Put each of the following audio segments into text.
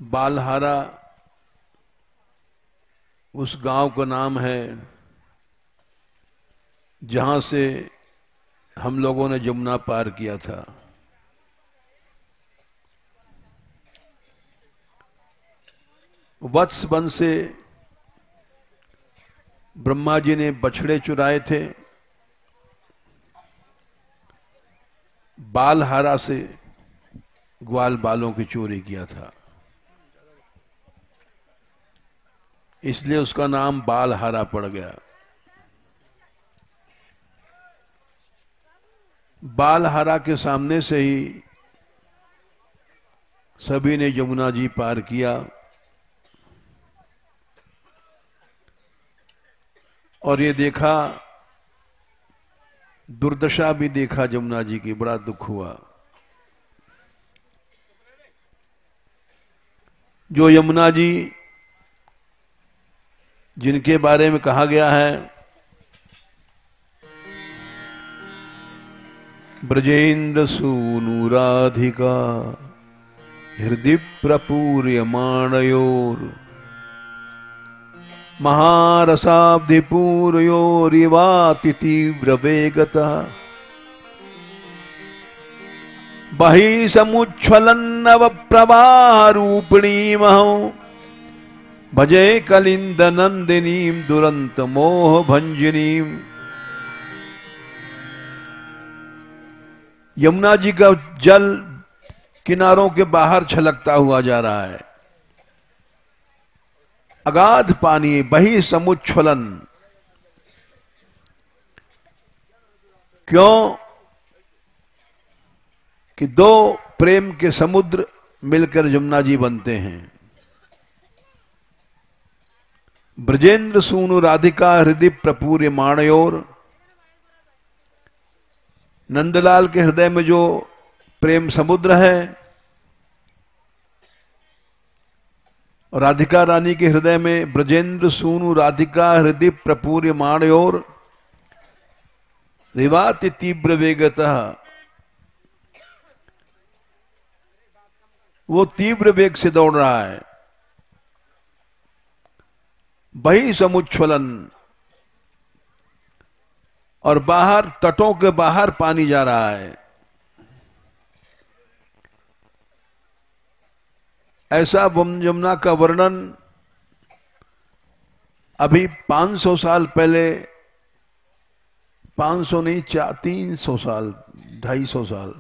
बालहारा उस गांव का नाम है जहां से हम लोगों ने जमुना पार किया था। वत्स वन से ब्रह्मा जी ने बछड़े चुराए थे, बालहारा से ग्वाल बालों की चोरी किया था, इसलिए उसका नाम बालहारा पड़ गया। बालहारा के सामने से ही सभी ने यमुना जी पार किया और ये देखा, दुर्दशा भी देखा यमुना जी की, बड़ा दुख हुआ। जो यमुना जी जिनके बारे में कहा गया है ब्रजेंद्र सूनु राधिका हृदय प्रपूर्यमाणयोर महारसाब्धिपूर्योरिवाति तीव्र वेगता बहि समुच्छ्वलन्नव प्रवाहरूपिणीमहो भजे कलिंद नंदिनीम दुरंत मोह भंजनीम। यमुना जी का जल किनारों के बाहर छलकता हुआ जा रहा है, अगाध पानी, बही समुच्छ्वलन। क्यों कि दो प्रेम के समुद्र मिलकर यमुना जी बनते हैं। ब्रजेंद्र सूनु राधिका हृदय प्रपूर्यमाणयोर, नंदलाल के हृदय में जो प्रेम समुद्र है और राधिका रानी के हृदय में ब्रजेंद्र सूनु राधिका हृदय प्रपूर्यमाणयोर रिवाति तीव्र वेगतः, वो तीव्र वेग से दौड़ रहा है। बही समुच्छ्वलन, और बाहर तटों के बाहर पानी जा रहा है। ऐसा यमुना का वर्णन अभी 500 साल पहले, 500 नहीं 300 साल, 250 साल,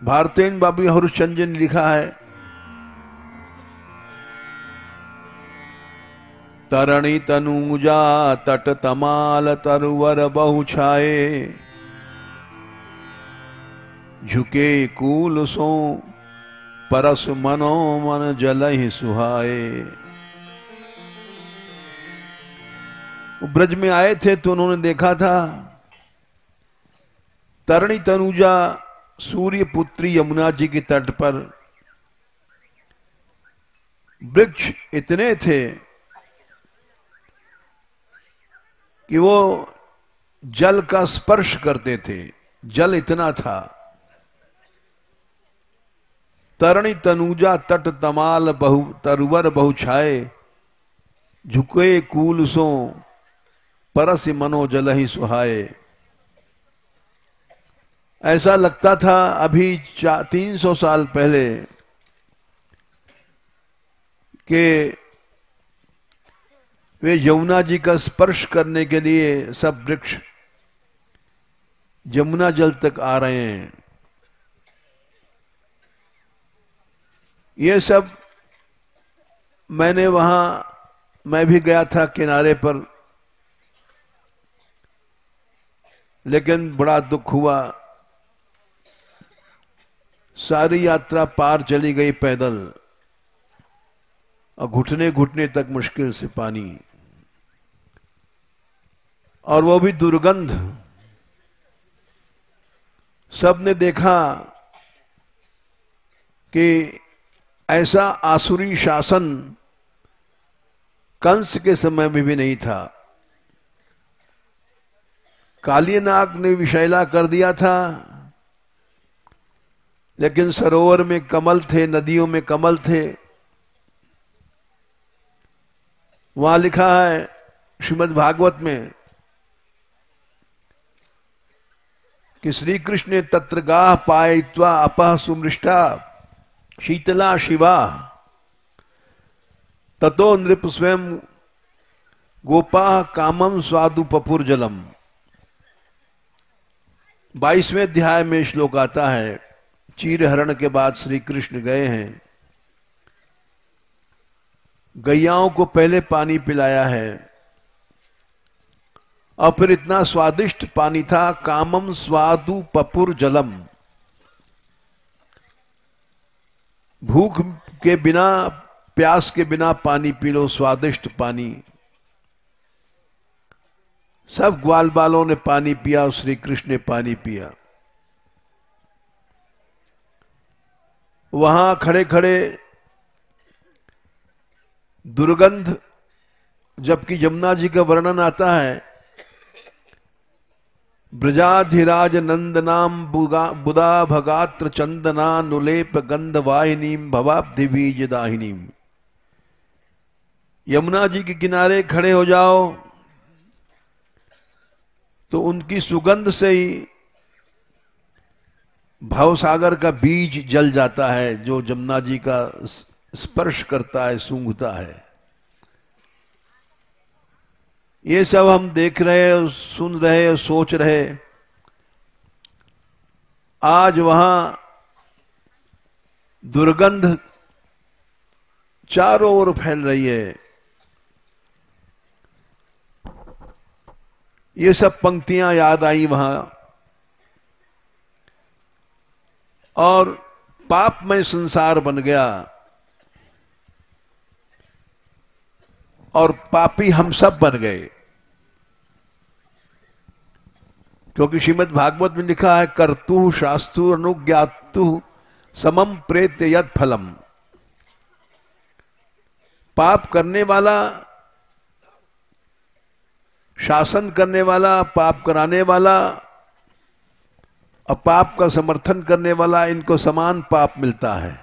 भारतेन बाबी हरिश्चंद्र ने लिखा है, तरणी तनुजा तट तमाल तरुवर बहु छाए झुके कूल सो परस मनो मन जल ही सुहाए। ब्रज में आए थे तो उन्होंने देखा था तरणी तनुजा सूर्य पुत्री यमुना जी के तट पर वृक्ष इतने थे कि वो जल का स्पर्श करते थे, जल इतना था। तरणी तनुजा तट तमाल बहु तरुवर बहु छाए झुके कूल सो परस मनो जल ही सुहाए। ऐसा लगता था अभी 300 साल पहले कि वे यमुना जी का स्पर्श करने के लिए सब वृक्ष यमुना जल तक आ रहे हैं। ये सब मैं भी गया था किनारे पर, लेकिन बड़ा दुख हुआ। सारी यात्रा पार चली गई पैदल और घुटने घुटने तक मुश्किल से पानी, और वो भी दुर्गंध। सबने देखा कि ऐसा आसुरी शासन कंस के समय में भी नहीं था। कालीनाग ने विषैला कर दिया था लेकिन सरोवर में कमल थे, नदियों में कमल थे। वहां लिखा है श्रीमद् भागवत में कि श्री कृष्ण ने तत्र गाह पायित्वा अपह सुमृष्टा शीतला शिवा ततो नृप स्वयं गोपा कामम स्वादु पपुर जलम। 22वें अध्याय में श्लोक आता है, चीर हरण के बाद श्री कृष्ण गए हैं, गैयाओं को पहले पानी पिलाया है और फिर इतना स्वादिष्ट पानी था, कामम स्वादु पपुर जलम। भूख के बिना, प्यास के बिना पानी पी लो, स्वादिष्ट पानी। सब ग्वाल बालों ने पानी पिया और श्री कृष्ण ने पानी पिया। वहां खड़े खड़े दुर्गंध, जबकि यमुना जी का वर्णन आता है, ब्रजाधिराज नंदनाम बुदा भगात्र चंदना नुलेप गंध वाहिनीम भवाब्धि बीज दाहिनीम। यमुना जी के किनारे खड़े हो जाओ तो उनकी सुगंध से ही भवसागर का बीज जल जाता है, जो यमुना जी का स्पर्श करता है, सूंघता है। ये सब हम देख रहे, सुन रहे, सोच रहे। आज वहां दुर्गंध चारों ओर फैल रही है। ये सब पंक्तियां याद आई वहां, और पापमय संसार बन गया और पापी हम सब बन गए। क्योंकि श्रीमद् भागवत में लिखा है, कर्तु शास्तु अनुज्ञातु समम प्रेत यद फलम। पाप करने वाला, शासन करने वाला, पाप कराने वाला और पाप का समर्थन करने वाला, इनको समान पाप मिलता है।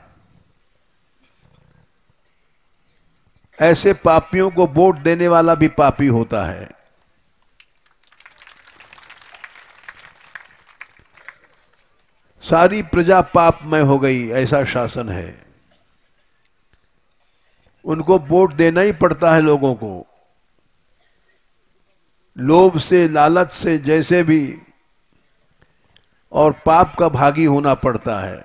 ऐसे पापियों को वोट देने वाला भी पापी होता है। सारी प्रजा पापमय हो गई, ऐसा शासन है। उनको वोट देना ही पड़ता है लोगों को, लोभ से, लालच से, जैसे भी, और पाप का भागी होना पड़ता है।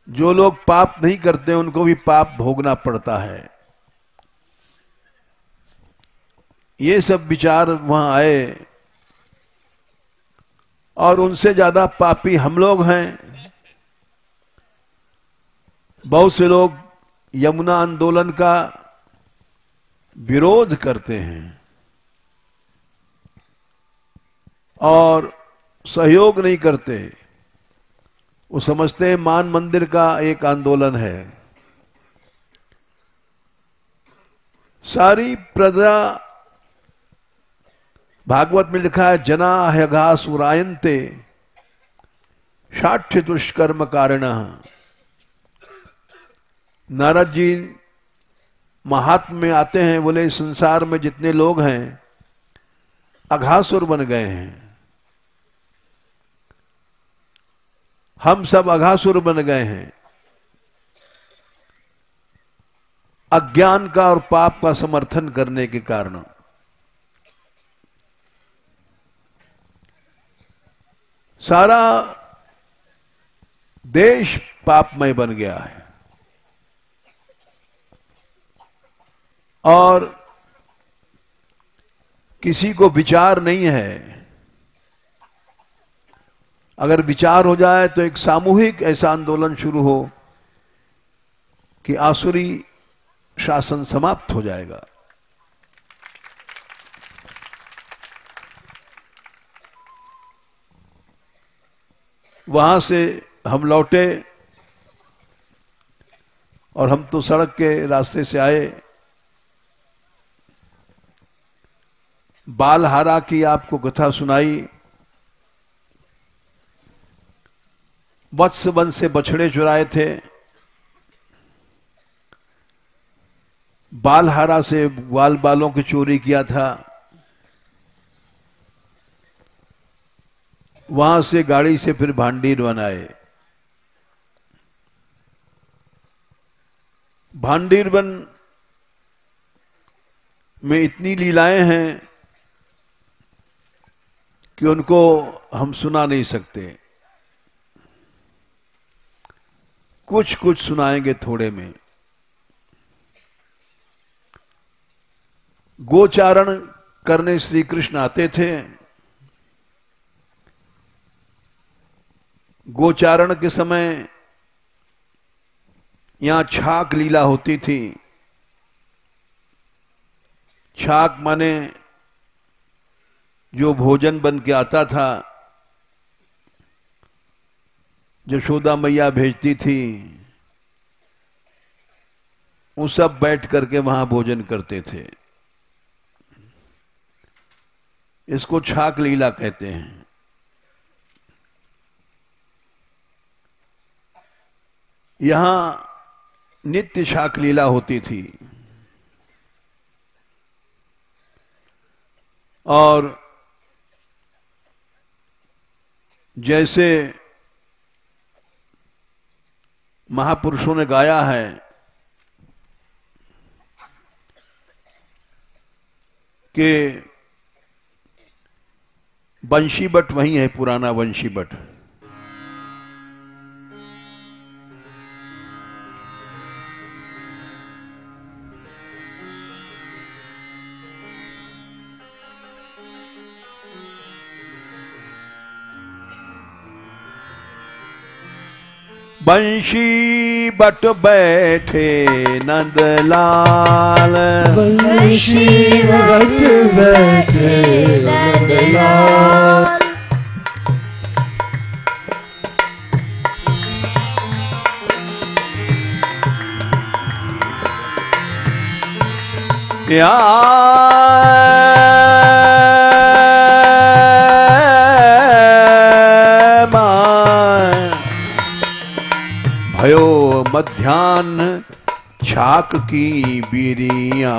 जो लोग पाप नहीं करते उनको भी पाप भोगना पड़ता है। ये सब विचार वहां आए, और उनसे ज्यादा पापी हम लोग हैं। बहुत से लोग यमुना आंदोलन का विरोध करते हैं और सहयोग नहीं करते। वो समझते हैं मान मंदिर का एक आंदोलन है। सारी प्रजा, भागवत में लिखा है, जना हयघा सुरायन्ते साक्ष्य दुष्कर्म कारिण। नारद जी महात्म में आते हैं, बोले संसार में जितने लोग हैं अघासुर बन गए हैं। हम सब अघासुर बन गए हैं, अज्ञान का और पाप का समर्थन करने के कारण। सारा देश पापमय बन गया है और किसी को विचार नहीं है। अगर विचार हो जाए तो एक सामूहिक ऐसा आंदोलन शुरू हो कि आसुरी शासन समाप्त हो जाएगा। वहां से हम लौटे और हम तो सड़क के रास्ते से आए। बालहारा की आपको कथा सुनाई। वत्स वन से बछड़े चुराए थे, बालहारा से ग्वाल बालों की चोरी किया था, वहां से गाड़ी से फिर भांडीर बनाए। भांडीर वन में इतनी लीलाएं हैं कि उनको हम सुना नहीं सकते। कुछ कुछ सुनाएंगे थोड़े में। गोचारण करने श्री कृष्ण आते थे। गोचारण के समय यहां छाक लीला होती थी। छाक माने जो भोजन बन के आता था, यशोदा मैया भेजती थी, वो सब बैठ करके वहां भोजन करते थे। इसको छाक लीला कहते हैं। यहां नित्य छाक लीला होती थी। और जैसे महापुरुषों ने गाया है कि बंशी बट वही है, पुराना बंशी बट। बंशी बट बैठे नंदलाल, बंशी बट बैठे नंदलाल। भयो मध्यान्ह छाक की बीरियां,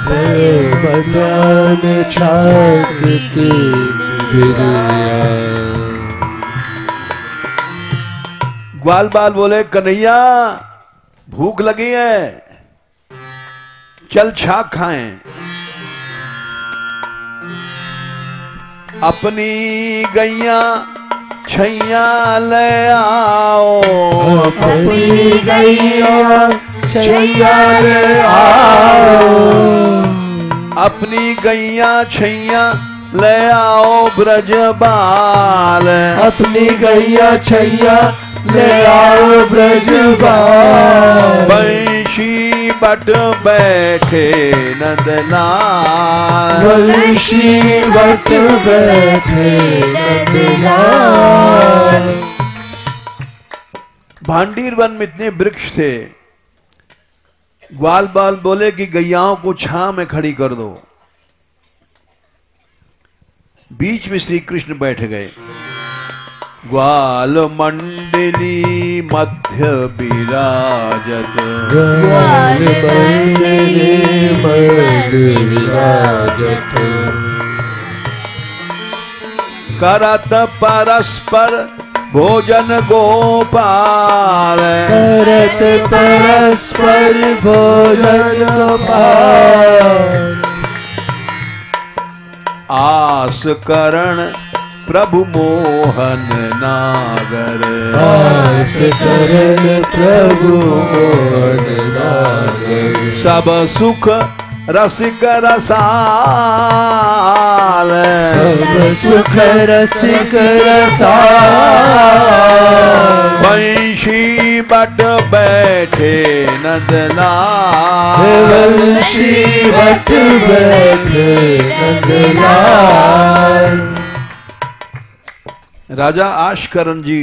भयो मध्यान्ह छाक की बीरियां। ग्वाल बाल बोले, कन्हैया भूख लगी है, चल छाक खाएं। अपनी गैया छैया ले आओ, अपनी गैया छैया ले आओ, अपनी गैया छैया ले आओ ब्रजबाल, अपनी गैया छैया ले आओ ब्रजबाल। बंशी बट बैठे नंदलाल, बंशी बट बैठे नंदलाल। भांडीर वन में इतने वृक्ष थे। ग्वाल बाल बोले कि गैयाओं को छां में खड़ी कर दो। बीच में श्री कृष्ण बैठ गए। ग्वाल मंडली मध्य विराजत, ग्वाल मंडली मध्य विराजत। करत परस्पर भोजन गोपाल, करत परस्पर भोजन गोपाल। आस करण प्रभु मोहन नागर, आस करण प्रभु मोहन नागर। सब सुख रसिक रसाल, सब सुख रसिक रसाल। बंशी बट बैठे नंदलाल, बंशी बट बैठे नंदलाल। राजा आशकरण जी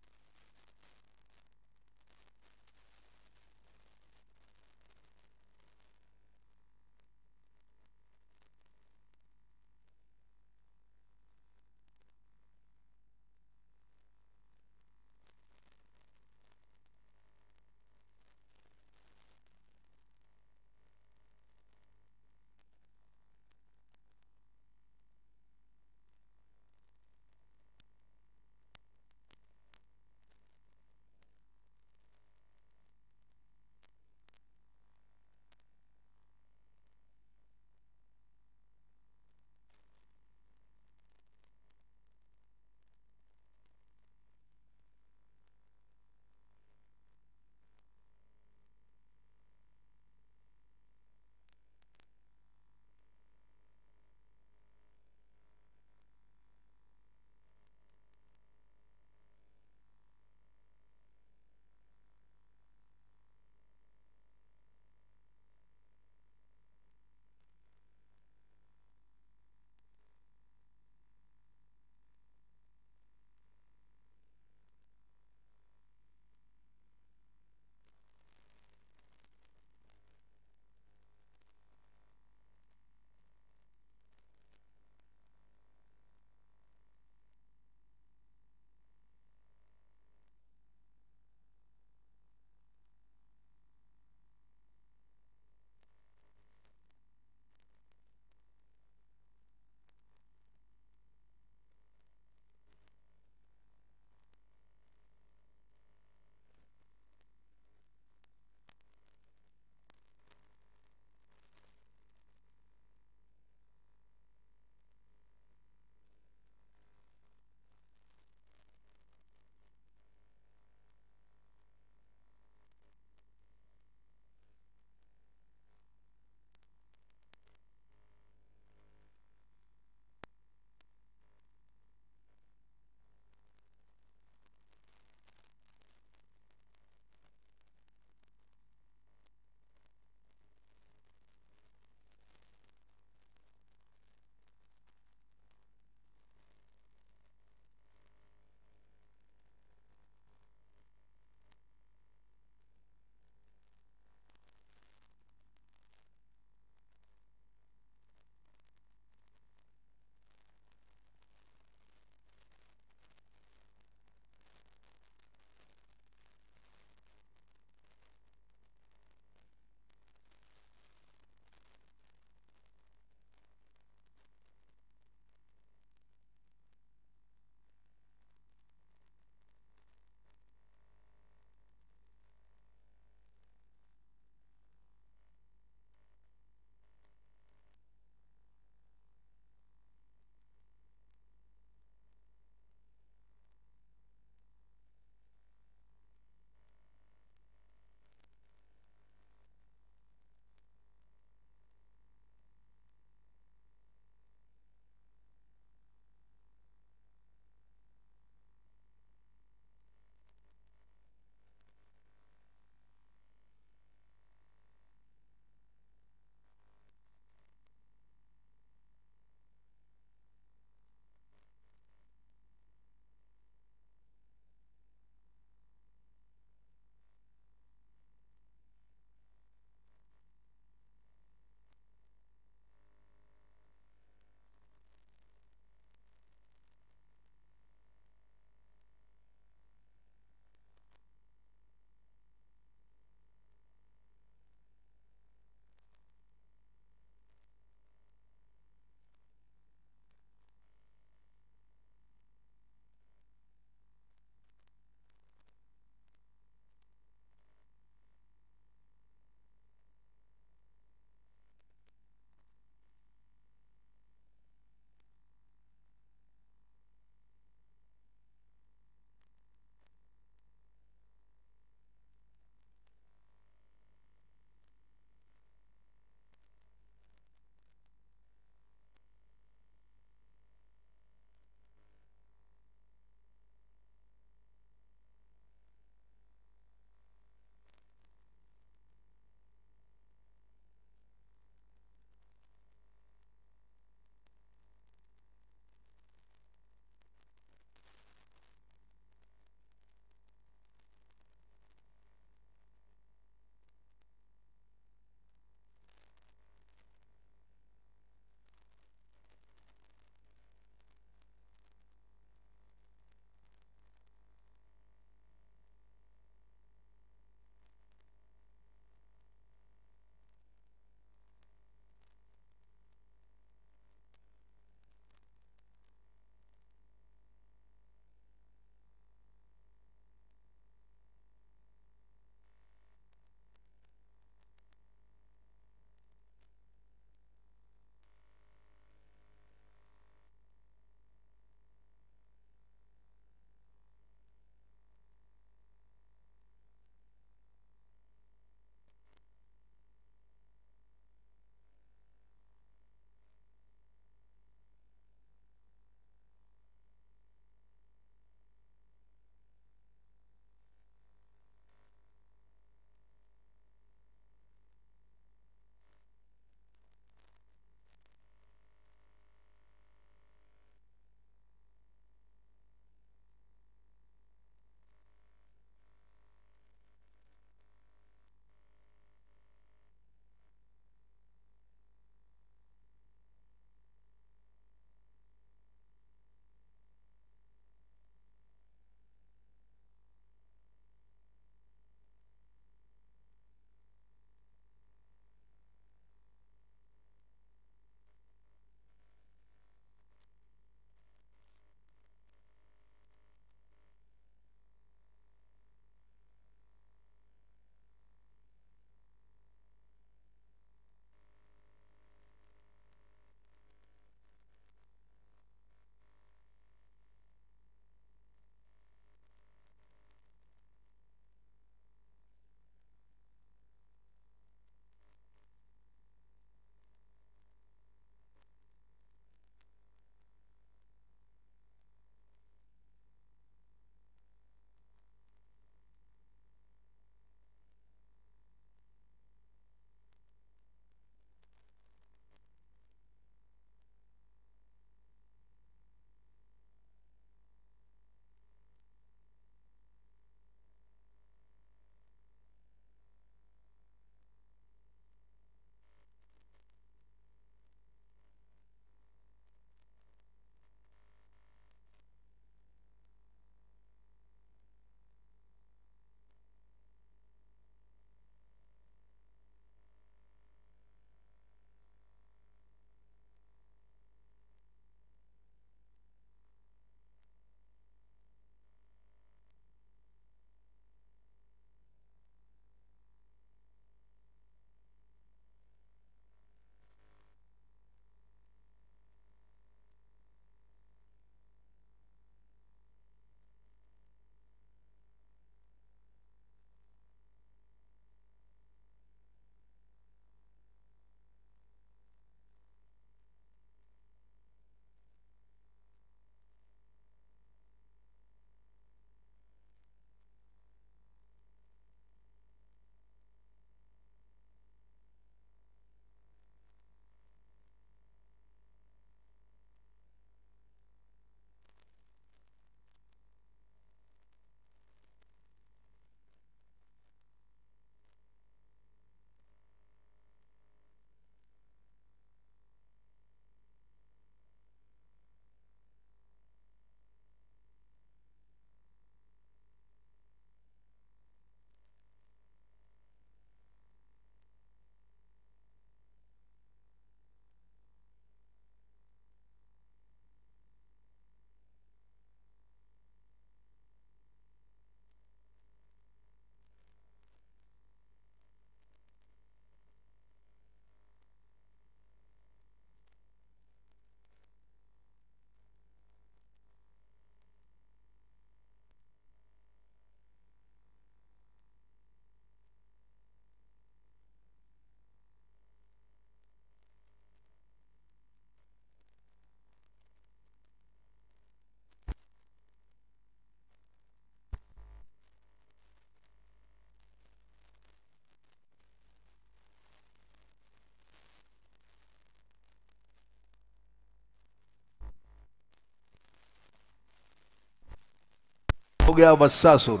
हो गया वत्सासुर,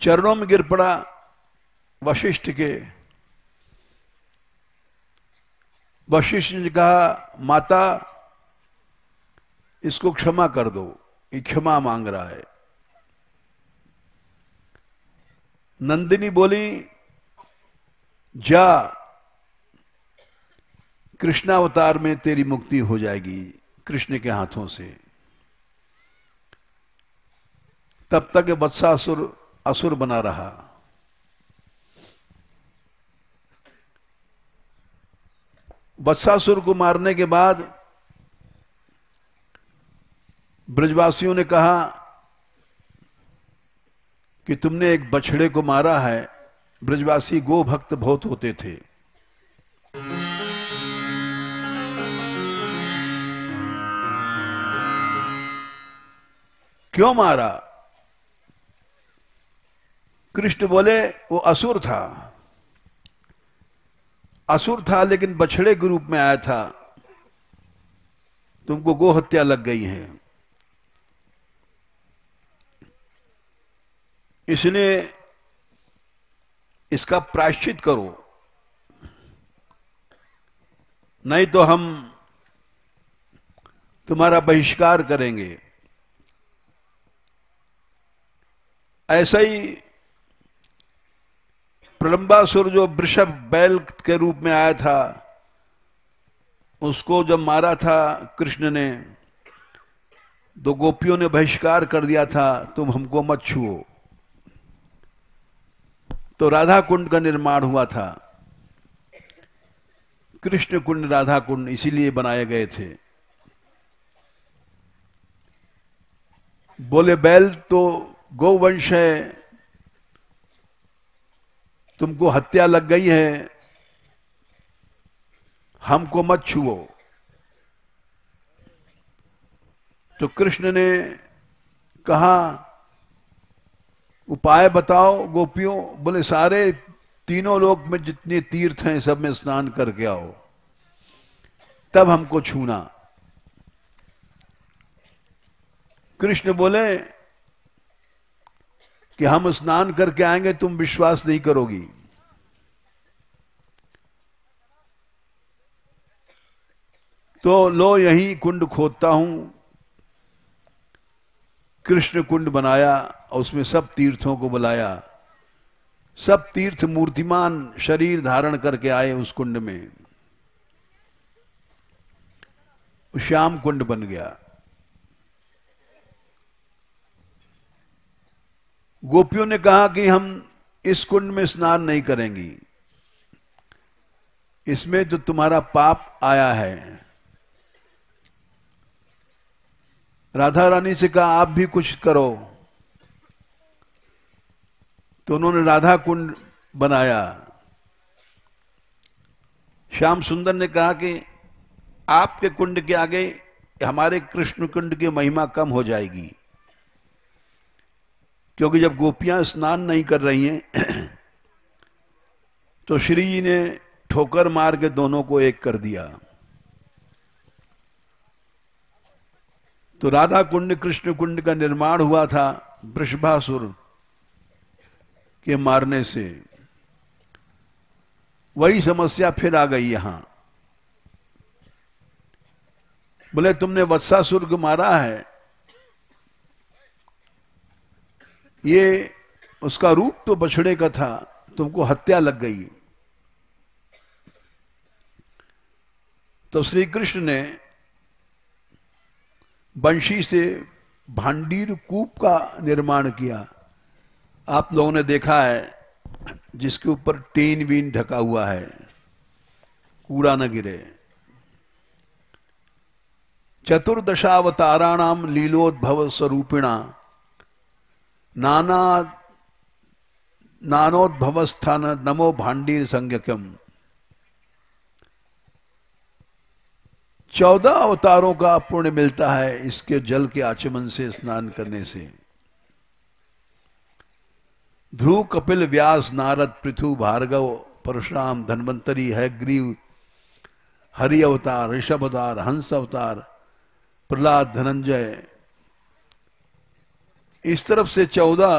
चरणों में गिर पड़ा वशिष्ठ के। वशिष्ठ ने कहा, माता इसको क्षमा कर दो, ये क्षमा मांग रहा है। नंदिनी बोली, जा, कृष्णावतार में तेरी मुक्ति हो जाएगी कृष्ण के हाथों से। तब तक वत्सासुर असुर बना रहा। वत्सासुर को मारने के बाद ब्रजवासियों ने कहा कि तुमने एक बछड़े को मारा है। ब्रजवासी गो भक्त बहुत होते थे। क्यों मारा? कृष्ण बोले, वो असुर था, असुर था लेकिन बछड़े के रूप में आया था, तुमको गो हत्या लग गई है, इसलिए इसका प्रायश्चित करो, नहीं तो हम तुम्हारा बहिष्कार करेंगे। ऐसा ही प्रलंबासुर जो वृषभ बैल के रूप में आया था, उसको जब मारा था कृष्ण ने, तो गोपियों ने बहिष्कार कर दिया था, तुम हमको मत छुओ। तो राधा कुंड का निर्माण हुआ था। कृष्ण कुंड, राधा कुंड इसीलिए बनाए गए थे। बोले, बैल तो गौवंश है, तुमको हत्या लग गई है, हमको मत छुओ। तो कृष्ण ने कहा, उपाय बताओ गोपियों। बोले, सारे तीनों लोक में जितने तीर्थ हैं सब में स्नान करके आओ, तब हमको छूना। कृष्ण बोले कि हम स्नान करके आएंगे, तुम विश्वास नहीं करोगी। तो लो यही कुंड खोदता हूं। कृष्ण कुंड बनाया और उसमें सब तीर्थों को बुलाया। सब तीर्थ मूर्तिमान शरीर धारण करके आए उस कुंड में। श्याम कुंड बन गया। गोपियों ने कहा कि हम इस कुंड में स्नान नहीं करेंगी, इसमें तो तुम्हारा पाप आया है। राधा रानी से कहा, आप भी कुछ करो। तो उन्होंने राधा कुंड बनाया। श्याम सुंदर ने कहा कि आपके कुंड के आगे हमारे कृष्ण कुंड की महिमा कम हो जाएगी, क्योंकि जब गोपियां स्नान नहीं कर रही हैं तो श्री जी ने ठोकर मार के दोनों को एक कर दिया। तो राधा कुंड कृष्ण कुंड का निर्माण हुआ था वृषभासुर के मारने से। वही समस्या फिर आ गई यहां। बोले, तुमने वत्सासुर को मारा है, ये उसका रूप तो बछड़े का था, तुमको हत्या लग गई। तो श्री कृष्ण ने बंशी से भांडीर कूप का निर्माण किया। आप लोगों ने देखा है, जिसके ऊपर टीन वीन ढका हुआ है, कूड़ा न गिरे। चतुर्दशावताराणाम लीलोद्भव स्वरूपिणा नानोद्भव स्थान नमो भांडीर संज्ञकम। 14 अवतारों का पुण्य मिलता है इसके जल के आचमन से, स्नान करने से। ध्रुव, कपिल, व्यास, नारद, पृथु, भार्गव, परशुराम, धन्वंतरी, हयग्रीव, हरि अवतार, ऋषभ अवतार, हंस अवतार, प्रहलाद, धनंजय, इस तरफ से 14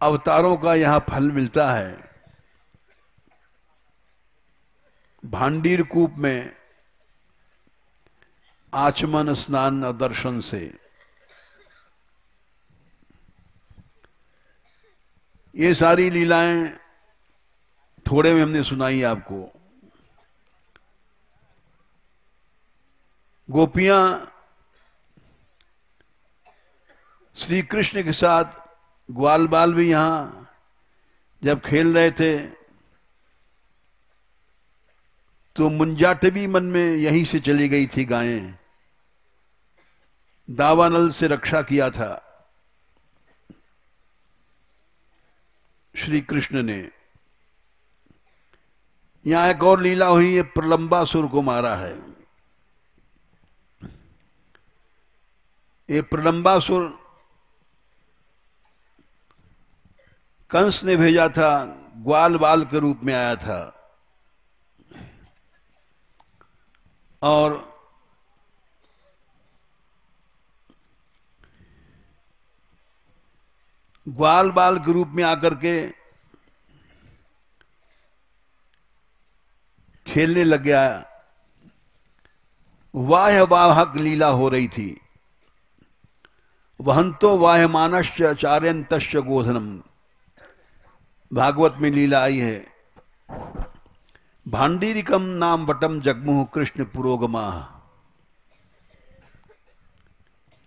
अवतारों का यहां फल मिलता है। भांडीर कूप में आचमन, स्नान और दर्शन से ये सारी लीलाएं थोड़े में हमने सुनाई आपको। गोपियां श्री कृष्ण के साथ, ग्वाल बाल भी यहां जब खेल रहे थे तो मुंजाटवी मन में यहीं से चली गई थी गायें। दावानल से रक्षा किया था श्री कृष्ण ने। यहां एक और लीला हुई है, प्रलंबासुर को मारा है। ये प्रलंबासुर कंस ने भेजा था, ग्वाल बाल के रूप में आया था और ग्वाल बाल के रूप में आकर के खेलने लग गया। वाह्यवाहक लीला हो रही थी। वहंतो वाह्यमानश्च चार्यन्तश्च गोधनम, भागवत में लीला आई है। भांडीरिकम नाम वटम जगमुह कृष्ण पुरोगमा।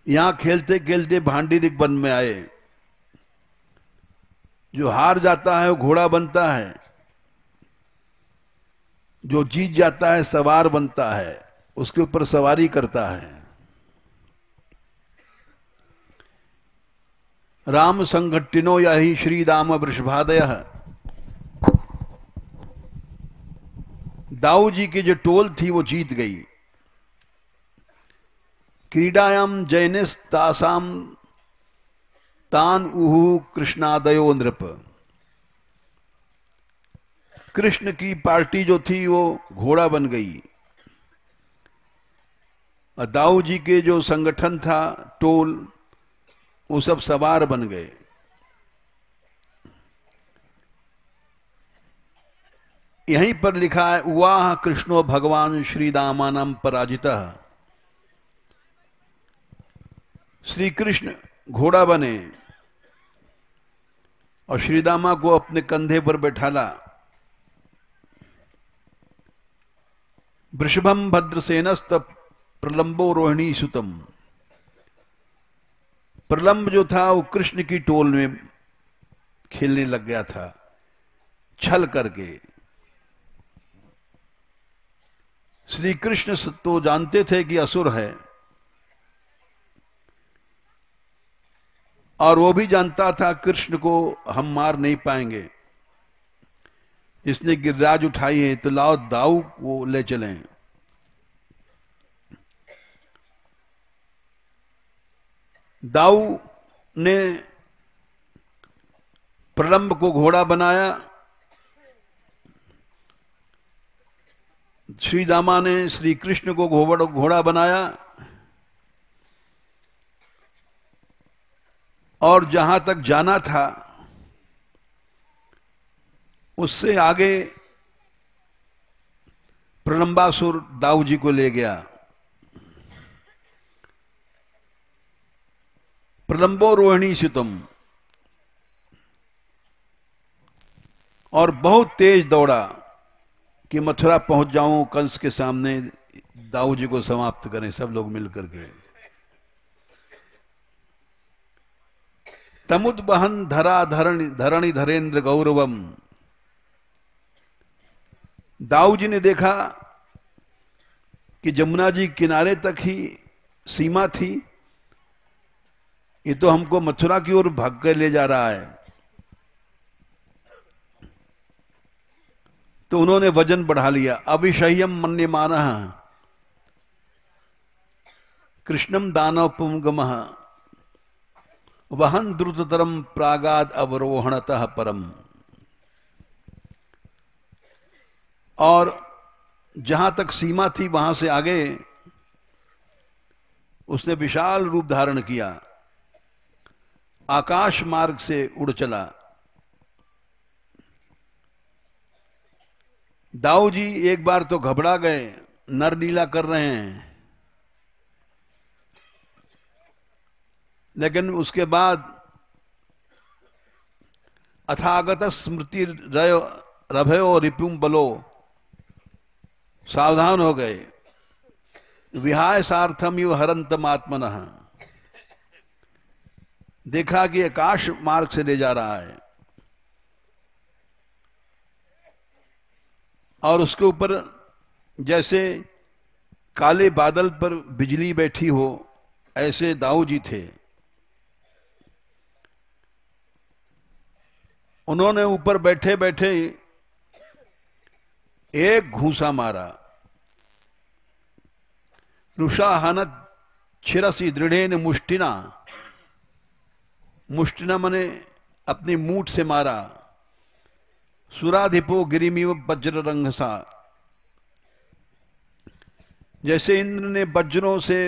यहां खेलते खेलते भांडीरिक वन में आए। जो हार जाता है वो घोड़ा बनता है, जो जीत जाता है सवार बनता है, उसके ऊपर सवारी करता है। राम संघट्टिनो यही श्री दाम वृषभादय। दाऊ जी की जो टोल थी वो जीत गई। क्रीडायाम जैनिस तासाम तान उहु कृष्णादयो नृप। कृष्ण की पार्टी जो थी वो घोड़ा बन गई और दाऊ जी के जो संगठन था, टोल, वो सब सवार बन गए। यहीं पर लिखा है, वाह कृष्णो भगवान श्री दामानाम पराजितः। श्री कृष्ण घोड़ा बने और श्रीदामा को अपने कंधे पर बैठाला। वृषभम भद्रसेनस्त प्रलंबो रोहिणी सुतम। प्रलंब जो था वो कृष्ण की टोल में खेलने लग गया था, छल करके। श्री कृष्ण तो जानते थे कि असुर है, और वो भी जानता था कृष्ण को हम मार नहीं पाएंगे। इसने गिरिराज उठाई है तो लाओ दाऊ को ले चलें। दाऊ ने प्रलंब को घोड़ा बनाया, श्री दामा ने श्री कृष्ण को घोड़ा बनाया, और जहां तक जाना था उससे आगे प्रलंबासुर दाऊ जी को ले गया। प्रलंबो रोहिणी सुतम, और बहुत तेज दौड़ा कि मथुरा पहुंच जाऊं, कंस के सामने दाऊ जी को समाप्त करें सब लोग मिलकर के। तमुद बहन धरा धरणी धरेन्द्र गौरवम। दाऊ जी ने देखा कि जमुना जी किनारे तक ही सीमा थी, ये तो हमको मथुरा की ओर भाग कर ले जा रहा है। तो उन्होंने वजन बढ़ा लिया। अविषय्यम मन्यमानः कृष्णम दानव पुंगमः वहन द्रुततरम प्रागाद अवरोहणतः परम। और जहां तक सीमा थी वहां से आगे उसने विशाल रूप धारण किया, आकाश मार्ग से उड़ चला। दाऊ जी एक बार तो घबरा गए, नरलीला कर रहे हैं, लेकिन उसके बाद अथागत स्मृति रभयो रिपुम बलो, सावधान हो गए। विहाय सार्थम यु हरंतम आत्मनः, देखा कि आकाश मार्ग से ले जा रहा है और उसके ऊपर जैसे काले बादल पर बिजली बैठी हो, ऐसे दाऊ जी थे। उन्होंने ऊपर बैठे बैठे एक घूंसा मारा। रुषाहनत छिरसी दृढ़ेन मुष्टिना, मुष्टिना मने अपनी मूठ से मारा। सुराधिपो गिरिमिव वज्र रंगसा, जैसे इंद्र ने वज्रों से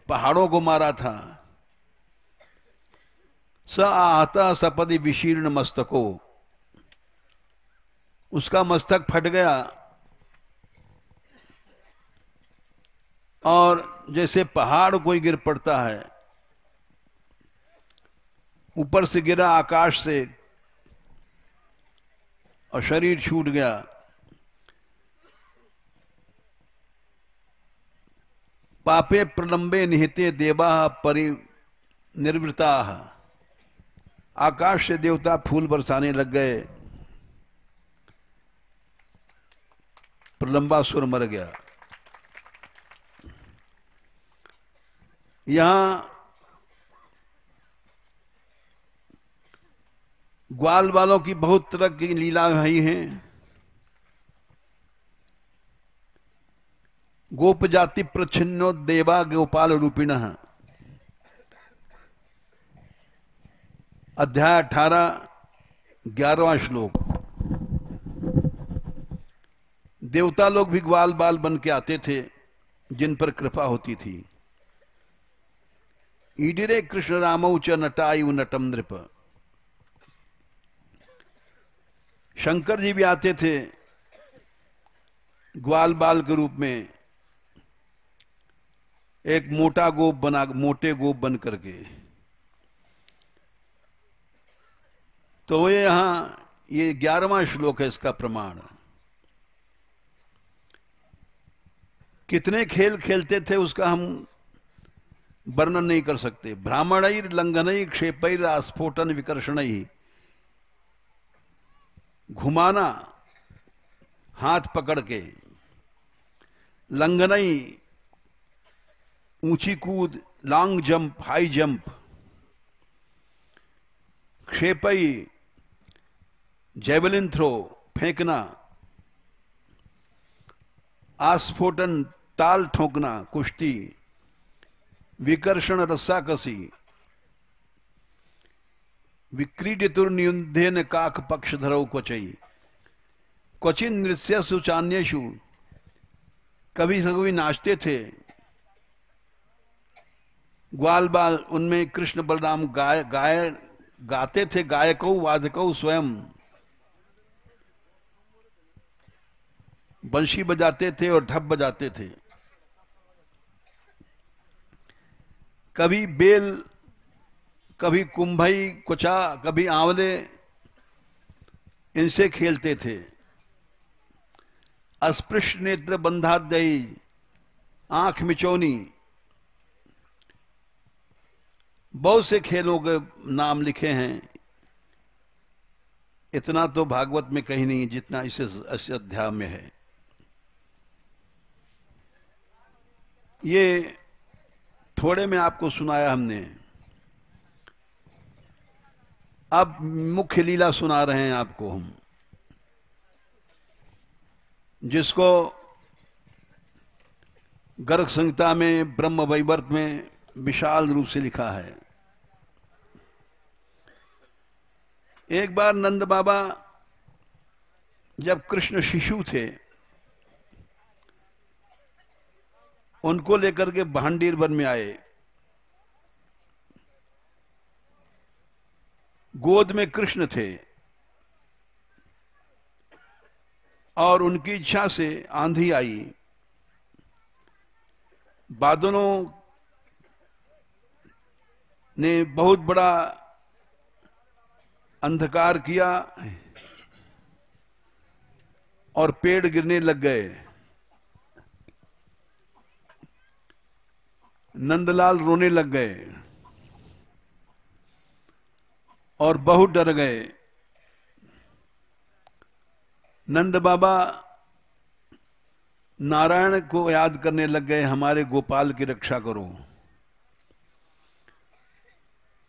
पहाड़ों को मारा था। स आहता सपदि विशीर्ण मस्तको, उसका मस्तक फट गया और जैसे पहाड़ कोई गिर पड़ता है, ऊपर से गिरा आकाश से और शरीर छूट गया। पापे प्रलंबे निहिते देवा परिनिर्वृता, आकाश से देवता फूल बरसाने लग गए। प्रलंबासुर मर गया। यहां ग्वाल वालों की बहुत तरह की लीला हुई हैं। गोप जाति प्रच्छिन्नो देवा गोपाल रूपिणः, अध्याय 18 11वां श्लोक। देवता लोग भी ग्वाल बाल बन के आते थे जिन पर कृपा होती थी। ईडिरे कृष्ण रामौ च नटायु नटम नृप, शंकर जी भी आते थे ग्वाल बाल के रूप में, एक मोटा गोप बना, मोटे गोप बन करके। तो ये 11वां श्लोक है इसका प्रमाण। कितने खेल खेलते थे उसका हम वर्णन नहीं कर सकते। ब्राह्मणैर लंघनैर क्षेपैर आस्फोटन विकर्षणैः, घुमाना हाथ पकड़ के, लंघनई ऊंची कूद, लॉन्ग जंप हाई जंप, क्षेपई जेवलिन थ्रो फेंकना, आस्फोटन ताल ठोकना कुश्ती, विकर्षण रस्साकसी, विक्रीडितुर्नियुद्धेन काक पक्षधरौ क्वचई, क्वचिन नृत्यसु चान्येषु, कभी कभी नाचते थे ग्वाल बाल। उनमें कृष्ण बलराम गाते थे, गायको वादको स्वयं बंशी बजाते थे और ढप बजाते थे। कभी बेल, कभी कुंभई कुचा, कभी आंवले, इनसे खेलते थे। अस्पृश्य नेत्र बंधाद्ययी, आंख मिचौनी, बहुत से खेलों के नाम लिखे हैं। इतना तो भागवत में कहीं नहीं जितना इस अध्याय में है। ये थोड़े में आपको सुनाया हमने, अब मुख्य लीला सुना रहे हैं आपको हम, जिसको गर्ग संहिता में ब्रह्म वैवर्त में विशाल रूप से लिखा है। एक बार नंद बाबा जब कृष्ण शिशु थे, उनको लेकर के भांडीर वन में आए। गोद में कृष्ण थे और उनकी इच्छा से आंधी आई, बादलों ने बहुत बड़ा अंधकार किया और पेड़ गिरने लग गए। नंदलाल रोने लग गए और बहुत डर गए। नंद बाबा नारायण को याद करने लग गए, हमारे गोपाल की रक्षा करो।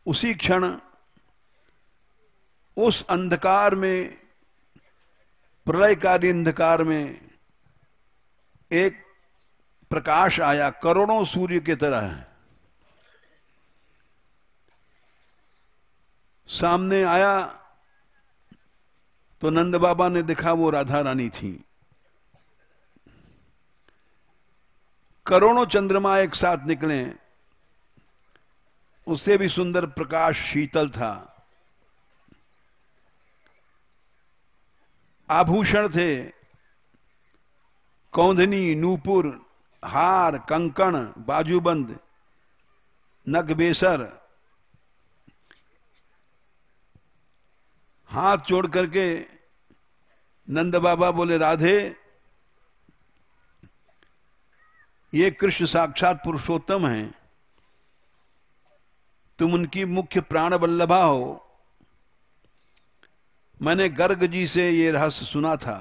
उसी क्षण उस अंधकार में, प्रलयकारी अंधकार में, एक प्रकाश आया करोड़ों सूर्य की तरह। सामने आया तो नंद बाबा ने देखा वो राधा रानी थी। करोड़ों चंद्रमा एक साथ निकले, उससे भी सुंदर प्रकाश शीतल था। आभूषण थे, कौंधनी, नूपुर, हार, कंकण, बाजूबंद, नगबेसर। हाथ जोड़ करके नंद बाबा बोले, राधे, ये कृष्ण साक्षात पुरुषोत्तम हैं, तुम उनकी मुख्य प्राण वल्लभा हो। मैंने गर्ग जी से ये रहस्य सुना था,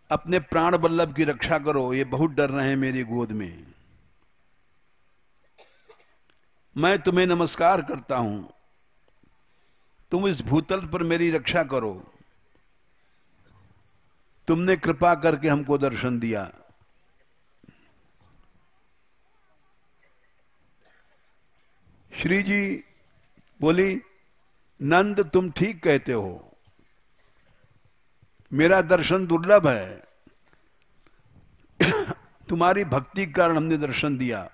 अपने प्राण वल्लभ की रक्षा करो, ये बहुत डर रहे हैं मेरी गोद में। मैं तुम्हें नमस्कार करता हूं, तुम इस भूतल पर मेरी रक्षा करो। तुमने कृपा करके हमको दर्शन दिया। श्री जी बोली, नंद तुम ठीक कहते हो, मेरा दर्शन दुर्लभ है। तुम्हारी भक्ति के कारण हमने दर्शन दिया।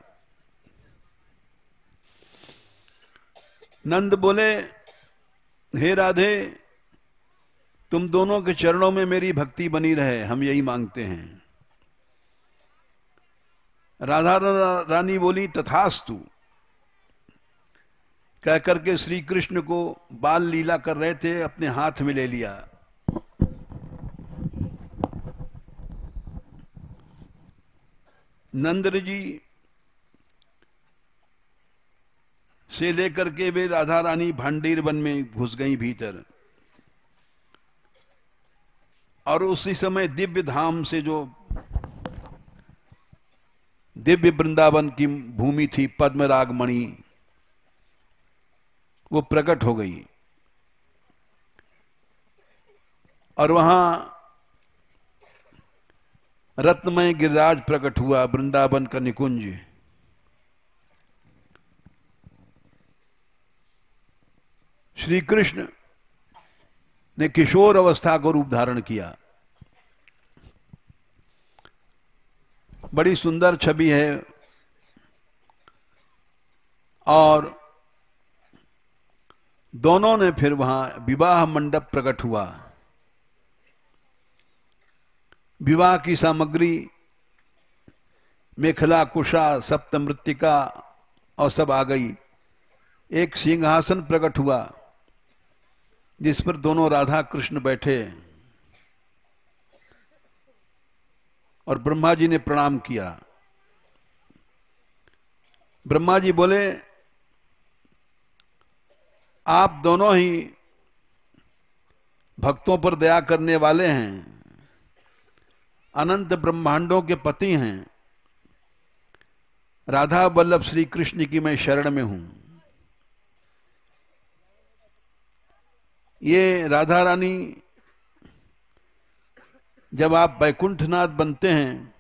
नंद बोले, हे राधे, तुम दोनों के चरणों में मेरी भक्ति बनी रहे, हम यही मांगते हैं। राधा रानी बोली, तथास्तु। कह करके श्री कृष्ण को बाल लीला कर रहे थे, अपने हाथ में ले लिया। नंद जी से लेकर के वे राधा रानी भांडीर वन में घुस गई भीतर। और उसी समय दिव्य धाम से, जो दिव्य वृंदावन की भूमि थी, पद्मराग मणि, वो प्रकट हो गई। और वहां रत्नमय गिरिराज प्रकट हुआ, वृंदावन का निकुंज। श्री कृष्ण ने किशोर अवस्था को रूप धारण किया। बड़ी सुंदर छवि है। और दोनों ने फिर वहां विवाह मंडप प्रकट हुआ। विवाह की सामग्री, मेखला, कुशा, सप्तमृत्तिका और सब आ गई। एक सिंहासन प्रकट हुआ जिस पर दोनों राधा कृष्ण बैठे। और ब्रह्मा जी ने प्रणाम किया। ब्रह्मा जी बोले, आप दोनों ही भक्तों पर दया करने वाले हैं, अनंत ब्रह्मांडों के पति हैं। राधा वल्लभ श्री कृष्ण की मैं शरण में हूं। ये राधा रानी जब आप वैकुंठनाथ बनते हैं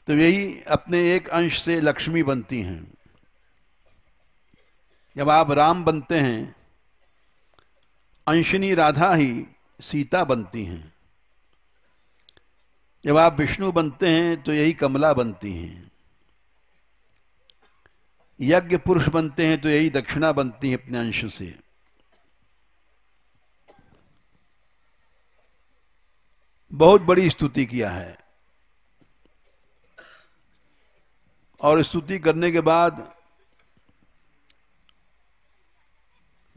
तो यही अपने एक अंश से लक्ष्मी बनती हैं। जब आप राम बनते हैं, अंशनी राधा ही सीता बनती हैं। जब आप विष्णु बनते हैं तो यही कमला बनती हैं। यज्ञ पुरुष बनते हैं तो यही दक्षिणा बनती है अपने अंश से। बहुत बड़ी स्तुति किया है, और स्तुति करने के बाद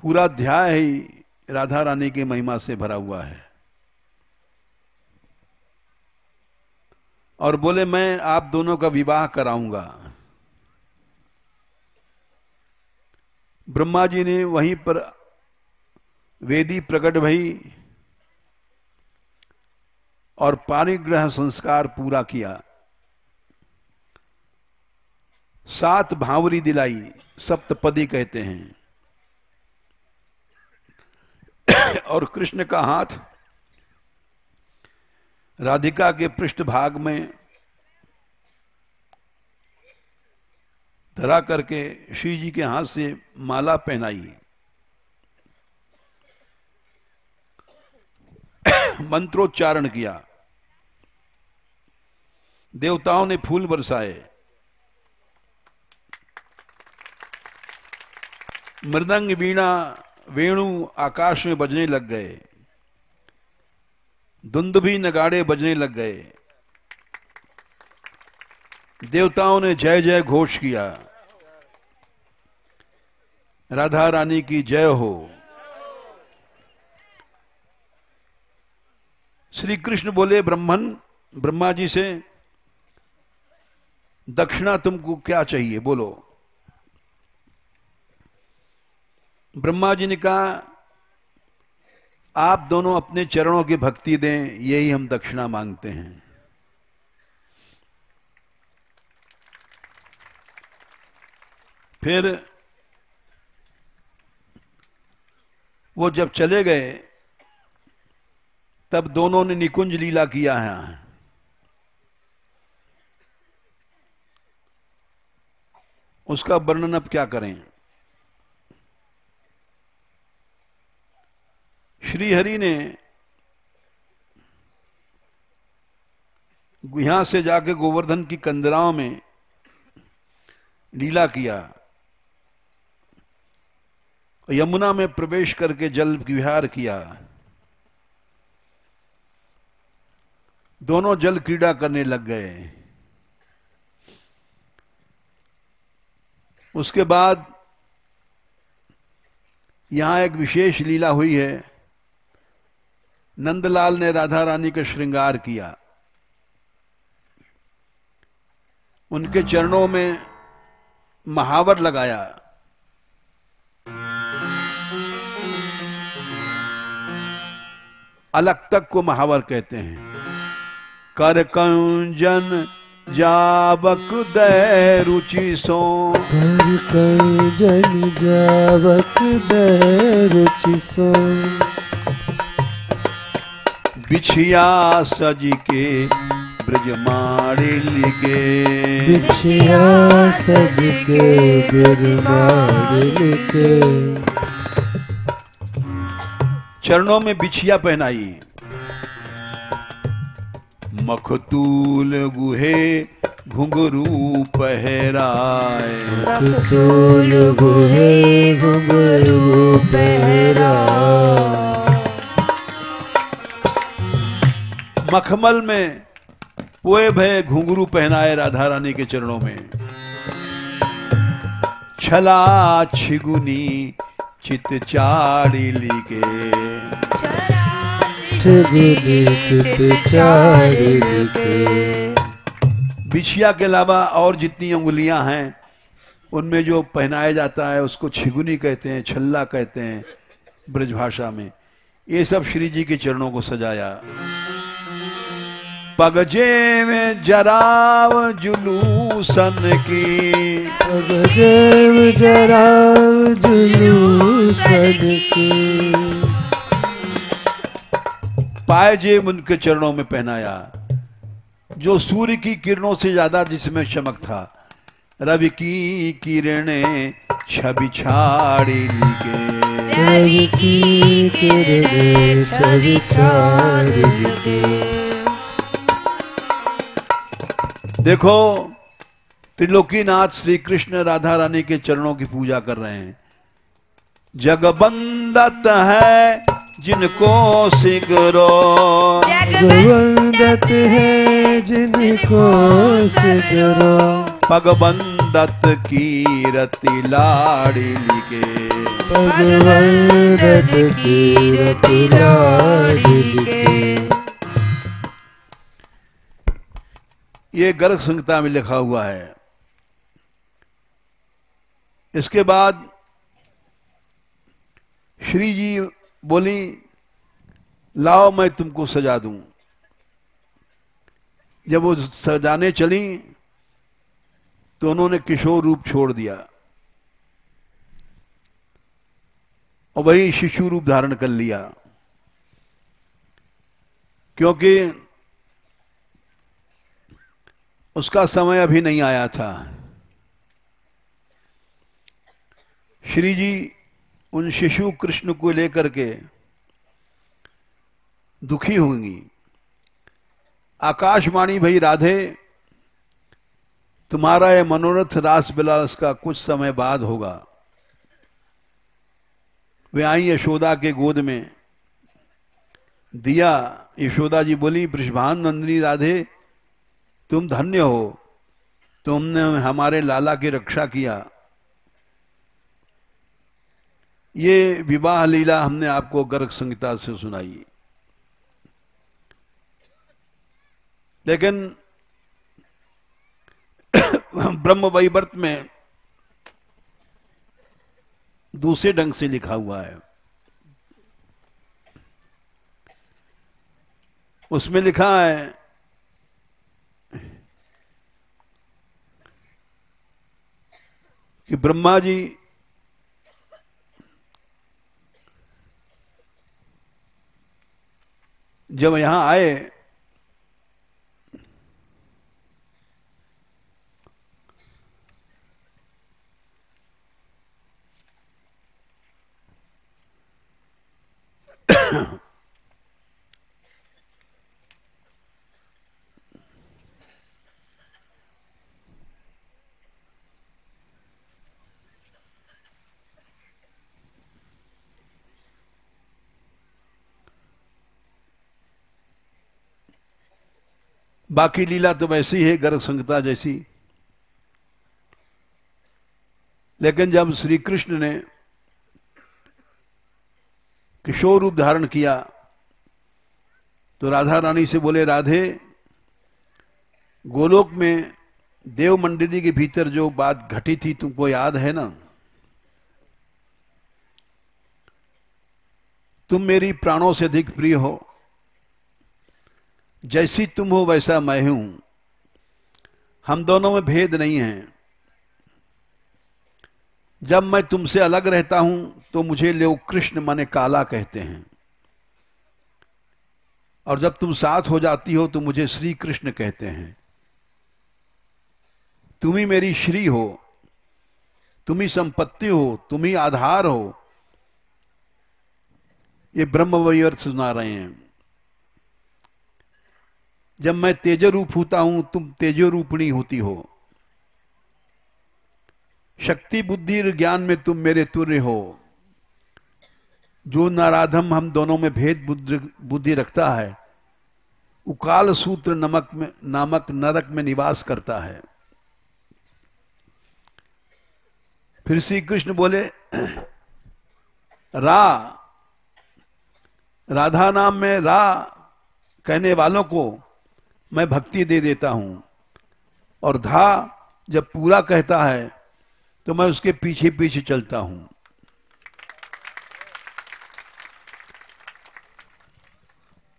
पूरा अध्याय ही राधा रानी की महिमा से भरा हुआ है। और बोले मैं आप दोनों का विवाह कराऊंगा। ब्रह्मा जी ने वहीं पर वेदी प्रकट भई और पाणिग्रह संस्कार पूरा किया। 7 भांवरी दिलाई, सप्तपदी कहते हैं। और कृष्ण का हाथ राधिका के पृष्ठभाग में धरा करके श्री जी के हाथ से माला पहनाई। मंत्रोच्चारण किया, देवताओं ने फूल बरसाए, मृदंग वीणा वेणु आकाश में बजने लग गए, दुंदुभी नगाड़े बजने लग गए। देवताओं ने जय जय घोष किया, राधा रानी की जय हो। श्री कृष्ण बोले ब्रह्मा जी से, दक्षिणा तुमको क्या चाहिए बोलो। ब्रह्मा जी ने कहा आप दोनों अपने चरणों की भक्ति दें, यही हम दक्षिणा मांगते हैं। फिर वो जब चले गए तब दोनों ने निकुंज लीला किया है। उसका वर्णन अब क्या करें। श्री हरि ने यहां से जाके गोवर्धन की कंदराओं में लीला किया, यमुना में प्रवेश करके जल विहार किया। दोनों जल क्रीड़ा करने लग गए। उसके बाद यहां एक विशेष लीला हुई है। नंदलाल ने राधा रानी का श्रृंगार किया, उनके चरणों में महावर लगाया। अलग तक को महावर कहते हैं। कर कंजन जावक दय रुचि सो, कर कंजन जावक दय रुचि सो, बिछिया सज के ब्रजमाणिल के, बिछिया सज के ब्रजमाणिल के। चरणों में बिछिया पहनाई। मखतूल गुहे घुंघरू पहराए, मखतूल गुहे घुंघरू पहराए। मखमल में पोए भय घुंघरू पहनाए राधा रानी के चरणों में। छला छिगुनी चित चाड़िली के, छिगुनी चित चाड़िली के। बिछिया के अलावा और जितनी उंगलियां हैं उनमें जो पहनाया जाता है उसको छिगुनी कहते हैं, छल्ला कहते हैं ब्रजभाषा में। ये सब श्री जी के चरणों को सजाया। पगजे में जराव जुलूसन की, पगजे में जराव जुलूसन की। पायजेब उनके चरणों में पहनाया, जो सूर्य की किरणों से ज्यादा जिसमें चमक था। रवि की किरणें छवि छाड़िली के, रवि की किरणें छवि छाड़िली के। देखो त्रिलोकीनाथ श्री कृष्ण राधा रानी के चरणों की पूजा कर रहे हैं। जगबंदत है जिनको सिगरो, जगवंदत है जिनको सिगरो, पगबंदत कीरति लाड़िली के, भगवंदत कीरति लाड़िली के। ये गर्ग संहिता में लिखा हुआ है। इसके बाद श्री जी बोली, लाओ मैं तुमको सजा दूं। जब वो सजाने चली तो उन्होंने किशोर रूप छोड़ दिया और वही शिशु रूप धारण कर लिया, क्योंकि उसका समय अभी नहीं आया था। श्री जी उन शिशु कृष्ण को लेकर के दुखी होंगी। आकाशवाणी भई राधे, तुम्हारा यह मनोरथ रास विलास का कुछ समय बाद होगा। वे आई यशोदा के गोद में दिया। यशोदा जी बोली, वृषभान नंदिनी राधे, तुम धन्य हो, तुमने हमारे लाला की रक्षा किया। ये विवाह लीला हमने आपको गर्ग संहिता से सुनाई। लेकिन ब्रह्म वैवर्त में दूसरे ढंग से लिखा हुआ है। उसमें लिखा है कि ब्रह्मा जी जब यहां आए बाकी लीला तो वैसी है गर्ग संहिता जैसी। लेकिन जब श्री कृष्ण ने किशोर रूप धारण किया तो राधा रानी से बोले, राधे, गोलोक में देव मंडली के भीतर जो बात घटी थी तुमको याद है ना? तुम मेरी प्राणों से अधिक प्रिय हो, जैसी तुम हो वैसा मैं हूं, हम दोनों में भेद नहीं है। जब मैं तुमसे अलग रहता हूं तो मुझे लोग कृष्ण माने काला कहते हैं, और जब तुम साथ हो जाती हो तो मुझे श्री कृष्ण कहते हैं। तुम ही मेरी श्री हो, तुम ही संपत्ति हो, तुम ही आधार हो। ये ब्रह्म वैवर्त सुना रहे हैं। जब मैं तेज रूप होता हूं तुम तेजो रूपिणी होती हो, शक्ति बुद्धि और ज्ञान में तुम मेरे तुल्य हो। जो नाराधम हम दोनों में भेद बुद्धि रखता है, उकाल सूत्र नामक नरक में निवास करता है। फिर श्री कृष्ण बोले, राधा नाम में रा कहने वालों को मैं भक्ति दे देता हूं, और धा जब पूरा कहता है तो मैं उसके पीछे पीछे चलता हूं।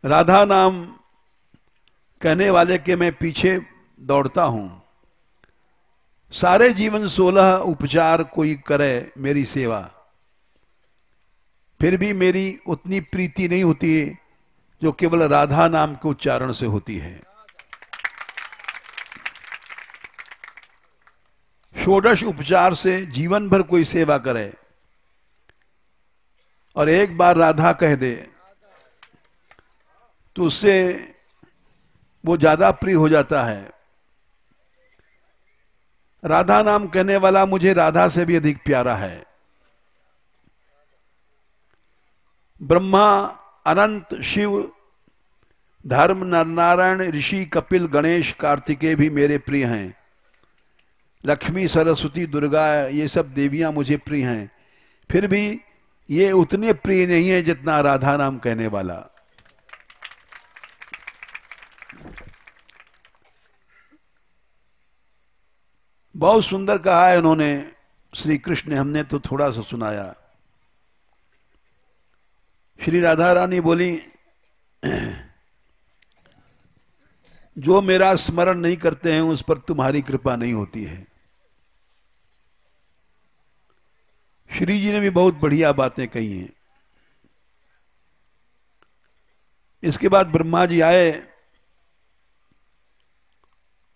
राधा नाम कहने वाले के मैं पीछे दौड़ता हूं। सारे जीवन 16 उपचार कोई करे मेरी सेवा, फिर भी मेरी उतनी प्रीति नहीं होती जो केवल राधा नाम के उच्चारण से होती है। षोडश उपचार से जीवन भर कोई सेवा करे और एक बार राधा कह दे तो उससे वो ज्यादा प्रिय हो जाता है। राधा नाम कहने वाला मुझे राधा से भी अधिक प्यारा है। ब्रह्मा, अनंत, शिव, धर्म, नर नारायण, ऋषि, कपिल, गणेश, कार्तिकेय भी मेरे प्रिय हैं। लक्ष्मी, सरस्वती, दुर्गा, ये सब देवियां मुझे प्रिय हैं। फिर भी ये उतने प्रिय नहीं है जितना राधा नाम कहने वाला। बहुत सुंदर कहा है उन्होंने, श्री कृष्ण ने, हमने तो थोड़ा सा सुनाया। श्री राधा रानी बोली, जो मेरा स्मरण नहीं करते हैं उस पर तुम्हारी कृपा नहीं होती है। श्री जी ने भी बहुत बढ़िया बातें कही हैं। इसके बाद ब्रह्मा जी आए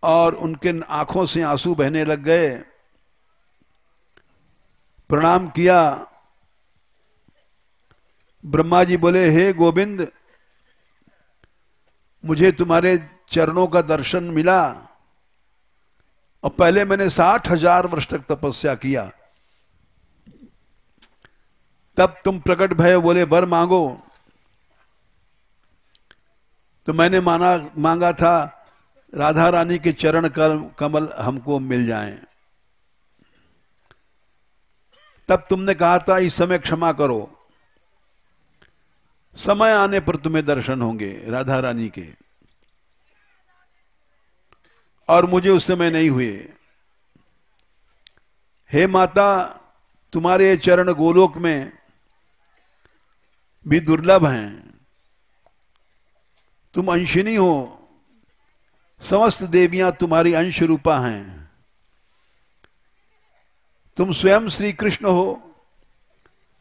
और उनके आंखों से आंसू बहने लग गए। प्रणाम किया। ब्रह्मा जी बोले, हे गोविंद, मुझे तुम्हारे चरणों का दर्शन मिला और पहले मैंने 60,000 वर्ष तक तपस्या किया, तब तुम प्रकट भय, बोले वर मांगो। तो मैंने मांगा था राधा रानी के चरण कमल हमको मिल जाएं। तब तुमने कहा था इस समय क्षमा करो, समय आने पर तुम्हें दर्शन होंगे राधा रानी के, और मुझे उस समय नहीं हुए। हे माता, तुम्हारे चरण गोलोक में भी दुर्लभ हैं। तुम अंशिनी हो, समस्त देवियां तुम्हारी अंश रूपा हैं। तुम स्वयं श्री कृष्ण हो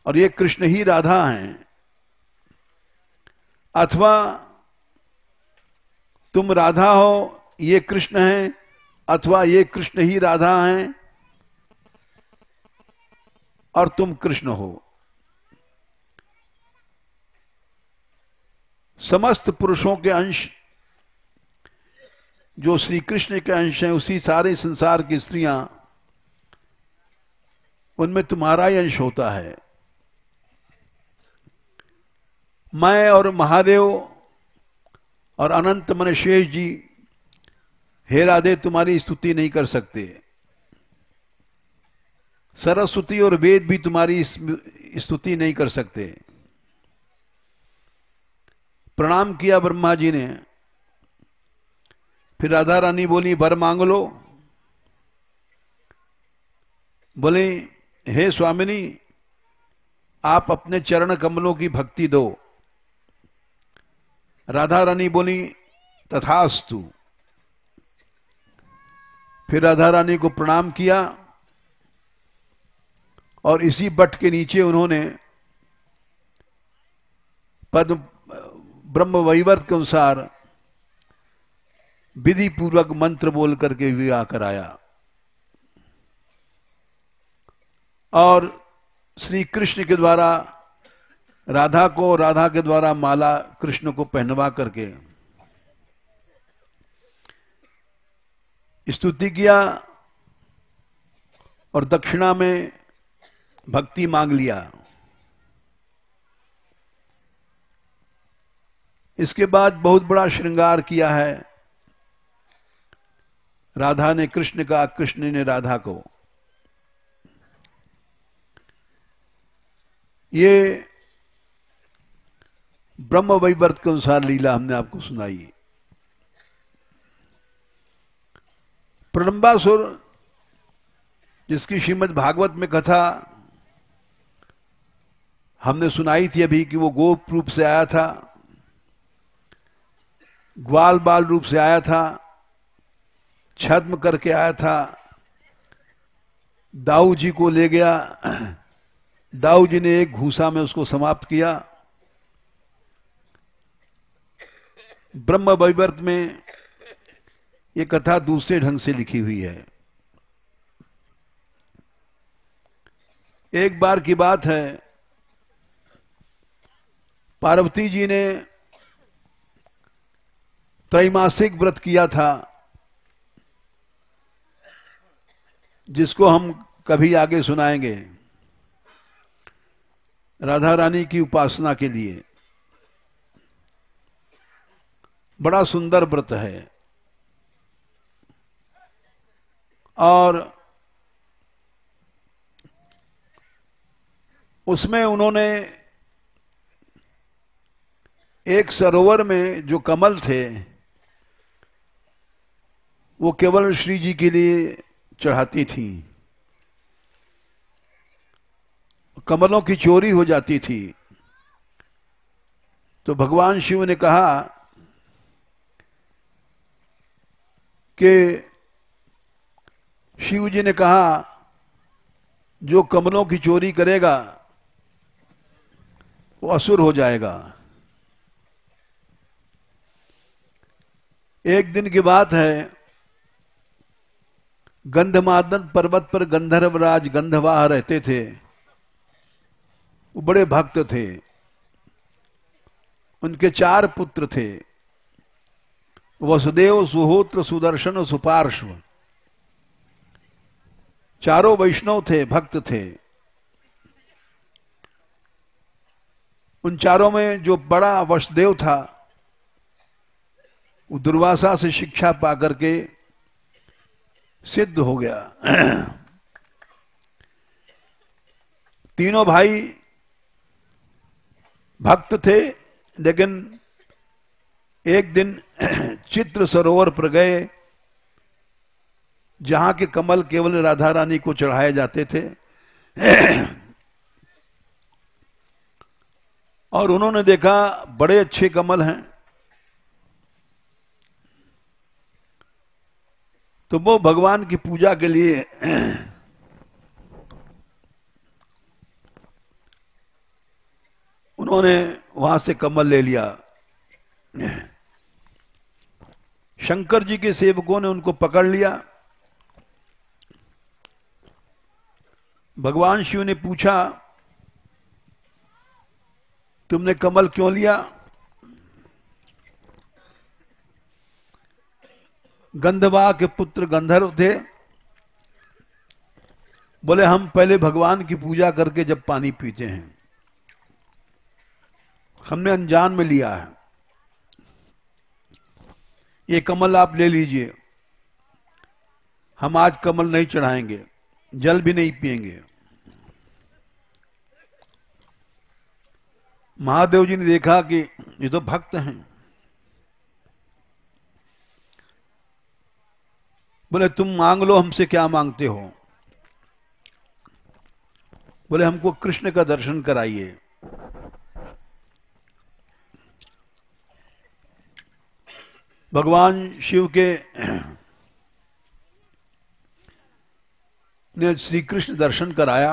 और ये कृष्ण ही राधा हैं, अथवा तुम राधा हो, ये कृष्ण हैं, अथवा ये कृष्ण ही राधा हैं और तुम कृष्ण हो। समस्त पुरुषों के अंश जो श्री कृष्ण के अंश हैं, उसी सारे संसार की स्त्रियां, उनमें तुम्हारा ही अंश होता है। मैं और महादेव और अनंत मन शेष जी, हे राधे, तुम्हारी स्तुति नहीं कर सकते। सरस्वती और वेद भी तुम्हारी स्तुति नहीं कर सकते। प्रणाम किया ब्रह्मा जी ने। फिर राधा रानी बोली, वर मांग लो। बोले, हे स्वामिनी, आप अपने चरण कमलों की भक्ति दो। राधा रानी बोली, तथास्तु। फिर राधा रानी को प्रणाम किया और इसी बट के नीचे उन्होंने पद्म ब्रह्म वैवर्त के अनुसार विधि पूर्वक मंत्र बोल करके विवाह कराया और श्री कृष्ण के द्वारा राधा को, राधा के द्वारा माला कृष्ण को पहनवा करके स्तुति किया और दक्षिणा में भक्ति मांग लिया। इसके बाद बहुत बड़ा श्रृंगार किया है। राधा ने कृष्ण का, कृष्ण ने राधा को। ये ब्रह्म वैवर्त के अनुसार लीला हमने आपको सुनाई। प्रलंबासुर, जिसकी श्रीमद् भागवत में कथा हमने सुनाई थी अभी, कि वो गोप रूप से आया था, ग्वाल बाल रूप से आया था, छद्म करके आया था, दाऊ जी को ले गया, दाऊ जी ने एक घूसा में उसको समाप्त किया। ब्रह्म वैवर्त में ये कथा दूसरे ढंग से लिखी हुई है। एक बार की बात है, पार्वती जी ने त्रैमासिक व्रत किया था जिसको हम कभी आगे सुनाएंगे, राधा रानी की उपासना के लिए। बड़ा सुंदर व्रत है और उसमें उन्होंने एक सरोवर में जो कमल थे वो केवल श्री जी के लिए चढ़ाती थी। कमलों की चोरी हो जाती थी। तो भगवान शिव ने कहा कि शिव जी ने कहा जो कमलों की चोरी करेगा वो असुर हो जाएगा। एक दिन की बात है, गंधमादन पर्वत पर गंधर्वराज गंधवाह रहते थे। वो बड़े भक्त थे। उनके 4 पुत्र थे, वसुदेव, सुहोत्र, सुदर्शन और सुपार्श्व। चारों वैष्णव थे, भक्त थे। उन चारों में जो बड़ा वसुदेव था वो दुर्वासा से शिक्षा पा करके सिद्ध हो गया। तीनों भाई भक्त थे, लेकिन एक दिन चित्र सरोवर पर गए जहां के कमल केवल राधा रानी को चढ़ाए जाते थे। और उन्होंने देखा बड़े अच्छे कमल हैं। तो वो भगवान की पूजा के लिए उन्होंने वहां से कमल ले लिया। शंकर जी के सेवकों ने उनको पकड़ लिया। भगवान शिव ने पूछा, तुमने कमल क्यों लिया? गंधर्वा के पुत्र गंधर्व थे। बोले हम पहले भगवान की पूजा करके जब पानी पीते हैं, हमने अनजान में लिया है। ये कमल आप ले लीजिए। हम आज कमल नहीं चढ़ाएंगे, जल भी नहीं पिएंगे। महादेव जी ने देखा कि ये तो भक्त हैं। बोले तुम मांग लो, हमसे क्या मांगते हो? बोले हमको कृष्ण का दर्शन कराइए। भगवान शिव के ने श्री कृष्ण दर्शन कराया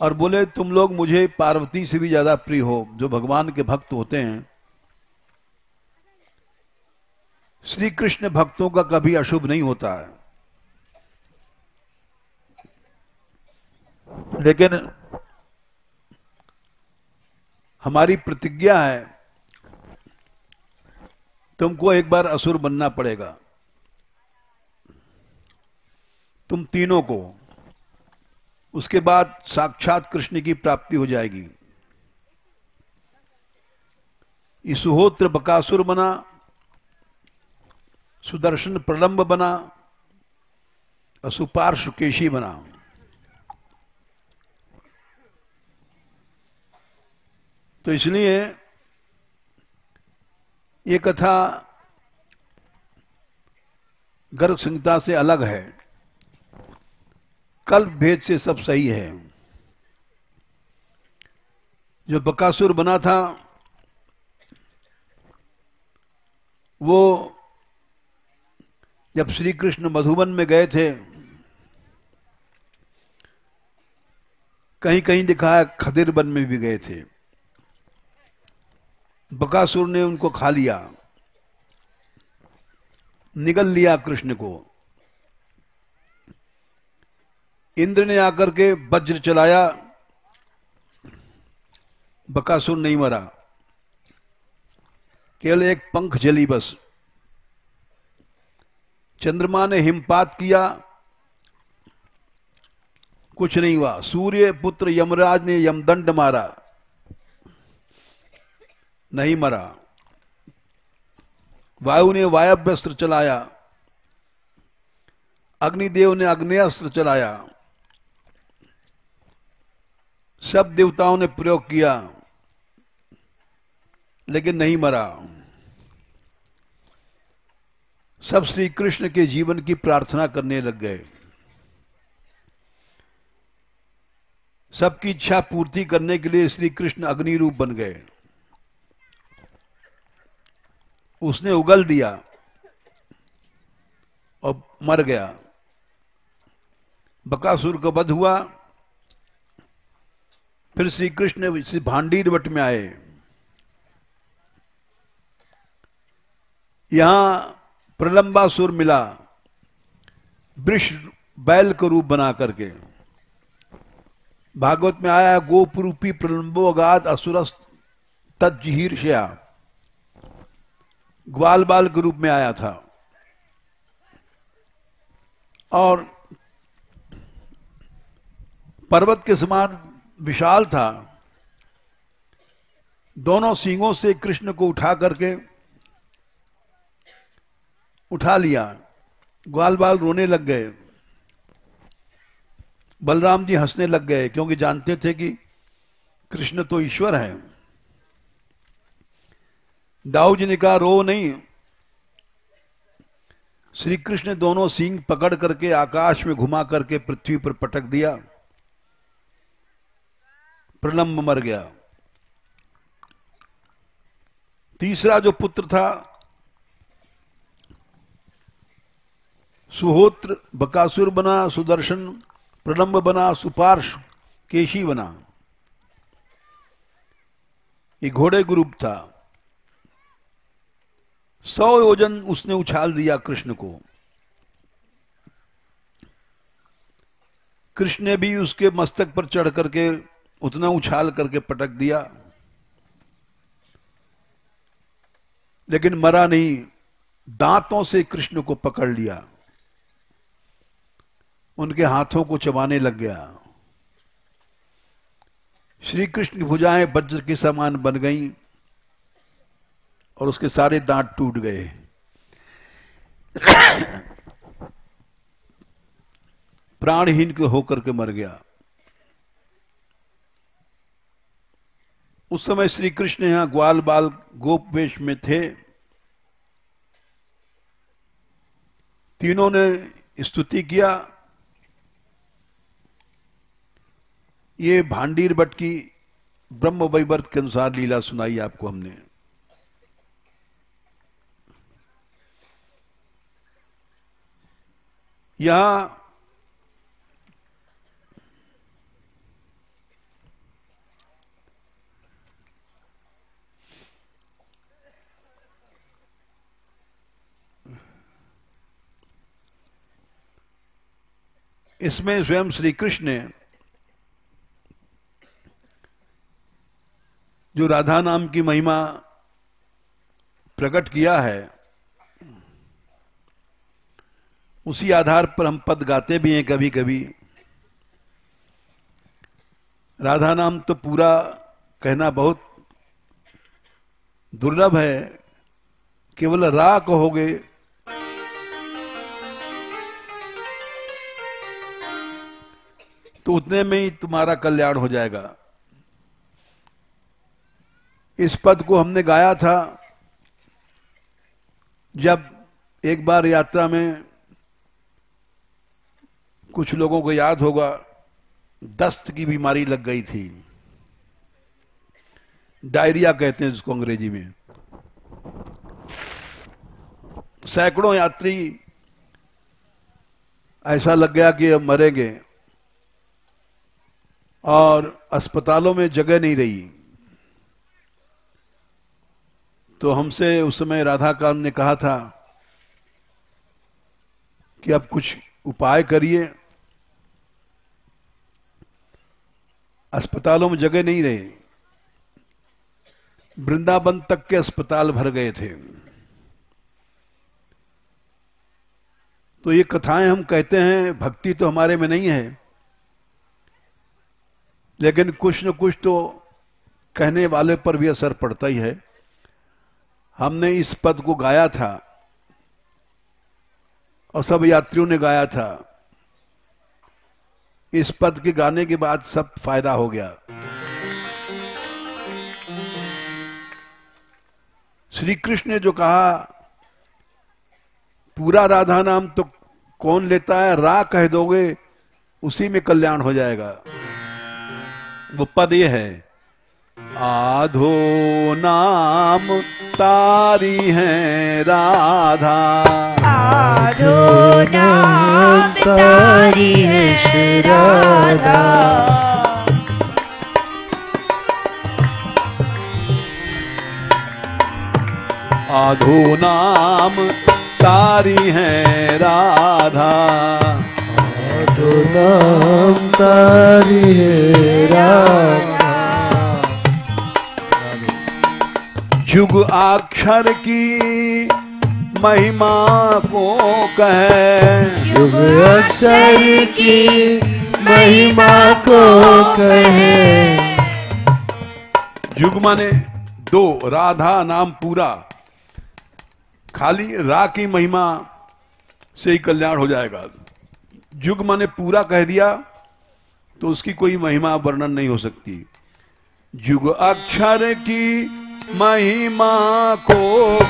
और बोले तुम लोग मुझे पार्वती से भी ज्यादा प्रिय हो। जो भगवान के भक्त होते हैं, श्री कृष्ण भक्तों का कभी अशुभ नहीं होता है। लेकिन हमारी प्रतिज्ञा है, तुमको एक बार असुर बनना पड़ेगा, तुम तीनों को। उसके बाद साक्षात कृष्ण की प्राप्ति हो जाएगी। ये सुहोत्र बकासुर बना, सुदर्शन प्रलंब बना और सुपार्श्व केशी बना। तो इसलिए ये कथा गर्ग संहिता से अलग है। कल्प भेद से सब सही है। जो बकासुर बना था वो जब श्री कृष्ण मधुबन में गए थे, कहीं कहीं दिखा है खदिर वन में भी गए थे। बकासुर ने उनको खा लिया, निगल लिया कृष्ण को। इंद्र ने आकर के वज्र चलाया, बकासुर नहीं मरा, केवल एक पंख जली बस। चंद्रमा ने हिमपात किया, कुछ नहीं हुआ। सूर्य पुत्र यमराज ने यमदंड मारा, नहीं मरा। वायु ने वायव्यास्त्र चलाया, अग्निदेव ने अग्नेयास्त्र चलाया, सब देवताओं ने प्रयोग किया, लेकिन नहीं मरा। सब श्री कृष्ण के जीवन की प्रार्थना करने लग गए। सबकी इच्छा पूर्ति करने के लिए श्री कृष्ण अग्नि रूप बन गए। उसने उगल दिया और मर गया। बकासुर का वध हुआ। फिर श्री कृष्ण इस भांडीर वट में आए। यहां प्रलंबासुर मिला, वृष बैल का रूप बना करके। भागवत में आया, गोपरूपी प्रलंबो अगाध असुरस तज्जीर्षया, ग्वाल बाल के रूप में आया था। और पर्वत के समान विशाल था। दोनों सींगों से कृष्ण को उठा लिया। ग्वाल बाल रोने लग गए। बलराम जी हंसने लग गए, क्योंकि जानते थे कि कृष्ण तो ईश्वर है। दाऊ जी ने कहा, रो नहीं। श्री कृष्ण ने दोनों सींग पकड़ करके आकाश में घुमा करके पृथ्वी पर पटक दिया। प्रलंब मर गया। तीसरा जो पुत्र था, सुहोत्र बकासुर बना, सुदर्शन प्रलंब बना, सुपार्श केशी बना। ये घोड़े का रूप था। 100 योजन उसने उछाल दिया कृष्ण को। कृष्ण ने भी उसके मस्तक पर चढ़ करके उतना उछाल करके पटक दिया, लेकिन मरा नहीं। दांतों से कृष्ण को पकड़ लिया, उनके हाथों को चबाने लग गया। श्री कृष्ण की भुजाएं वज्र के समान बन गईं और उसके सारे दांत टूट गए। प्राणहीन के होकर के मर गया। उस समय श्री कृष्ण यहां ग्वाल बाल गोप वेश में थे। तीनों ने स्तुति किया। ये भांडीर भट्ट की ब्रह्म वैवर्त के अनुसार लीला सुनाई आपको हमने। यहां इसमें स्वयं श्री कृष्ण ने जो राधा नाम की महिमा प्रकट किया है, उसी आधार पर हम पद गाते भी हैं कभी कभी। राधा नाम तो पूरा कहना बहुत दुर्लभ है। केवल रा कहोगे तो उतने में ही तुम्हारा कल्याण हो जाएगा। इस पद को हमने गाया था जब एक बार यात्रा में, कुछ लोगों को याद होगा, दस्त की बीमारी लग गई थी। डायरिया कहते हैं जिसको अंग्रेजी में। सैकड़ों यात्री ऐसा लग गया कि अब मरेंगे, और अस्पतालों में जगह नहीं रही। तो हमसे उस समय राधाकांत ने कहा था कि अब कुछ उपाय करिए, अस्पतालों में जगह नहीं रही। वृंदावन तक के अस्पताल भर गए थे। तो ये कथाएं हम कहते हैं, भक्ति तो हमारे में नहीं है, लेकिन कुछ न कुछ तो कहने वाले पर भी असर पड़ता ही है। हमने इस पद को गाया था और सब यात्रियों ने गाया था। इस पद के गाने के बाद सब फायदा हो गया। श्री कृष्ण ने जो कहा, पूरा राधा नाम तो कौन लेता है, रा कह दोगे उसी में कल्याण हो जाएगा। वो पद ये है, आधो नाम तारी है राधा, आधो नाम तारी है श्री राधा, आधो नाम तारी है राधा, आधो नाम तारी है राधा, जुग अक्षर की महिमा को कहे, युग अक्षर की महिमा को कहे, जुग माने दो, राधा नाम पूरा, खाली रा की महिमा से ही कल्याण हो जाएगा। जुग माने पूरा कह दिया तो उसकी कोई महिमा वर्णन नहीं हो सकती। जुग अक्षर की महिमा को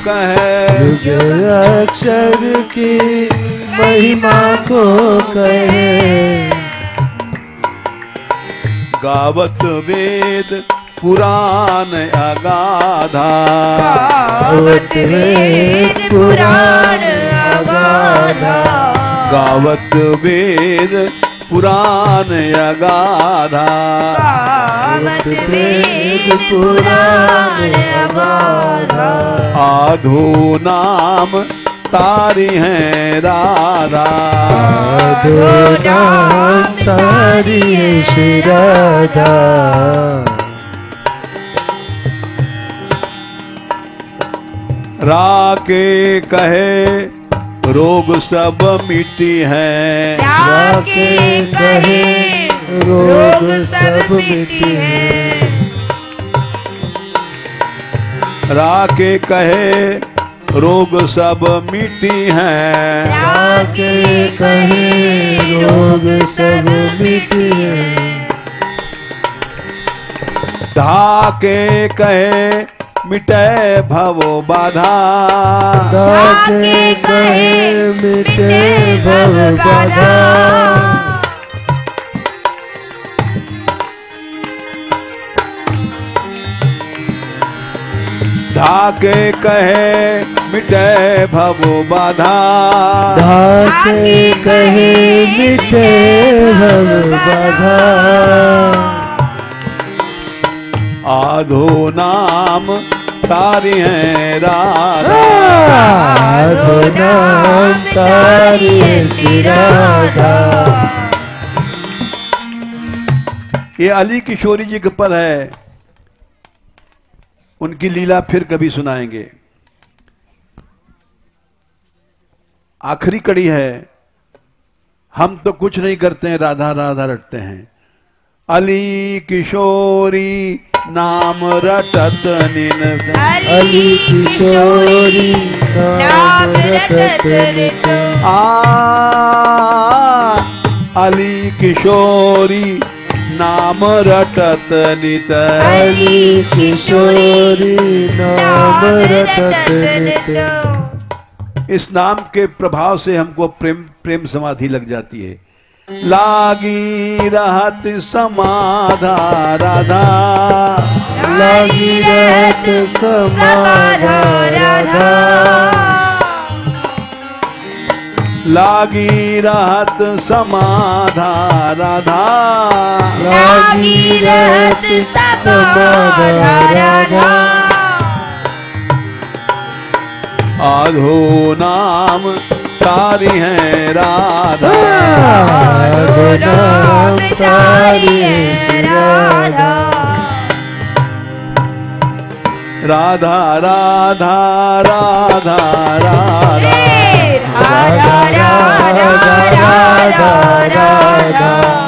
कहे, युग अक्षर की महिमा को कहे, गावत वेद पुराण अगाधा, गावत वेद पुराण अगाधा, गावत वेद पुराण अगाधा, गावत वेद पुराण अगाधा, आधो नाम तारी है राधा, आधो नाम तारी है श्री राधा, रा के कहे रोग सब मिटी है, रा के कहे रोग सब मिटी है, रा के कहे रोग सब मिटी है, रा के कहे रोग सब मिटी है, धा के कहे मिटे भवो बाधा, धा के कहे मिटे भव बाधा, धा के कहे मिटे भवो बाधा, धा के कहे मिटे भव बाधा, आधो नाम तारी है राधा, आधो नाम तारी है श्री राधा। ये अली किशोरी जी का पद है, उनकी लीला फिर कभी सुनाएंगे। आखिरी कड़ी है, हम तो कुछ नहीं करते हैं, राधा राधा रटते हैं। अली किशोरी नाम रटत निन, अली किशोरी नाम रटत नित, अली किशोरी नाम रटत नित, अली किशोरी नाम रटत नित। इस नाम के प्रभाव से हमको प्रेम प्रेम समाधि लग जाती है। लागी रहत समाधा राधा, लागी रहत समाधा राधा, लागी रहत समाधा राधा, लागी रहत समाधा राधा, आधो नाम तारी है राधा, आधो नाम तारी है राधा, राधा राधा राधा राधा राधा राधा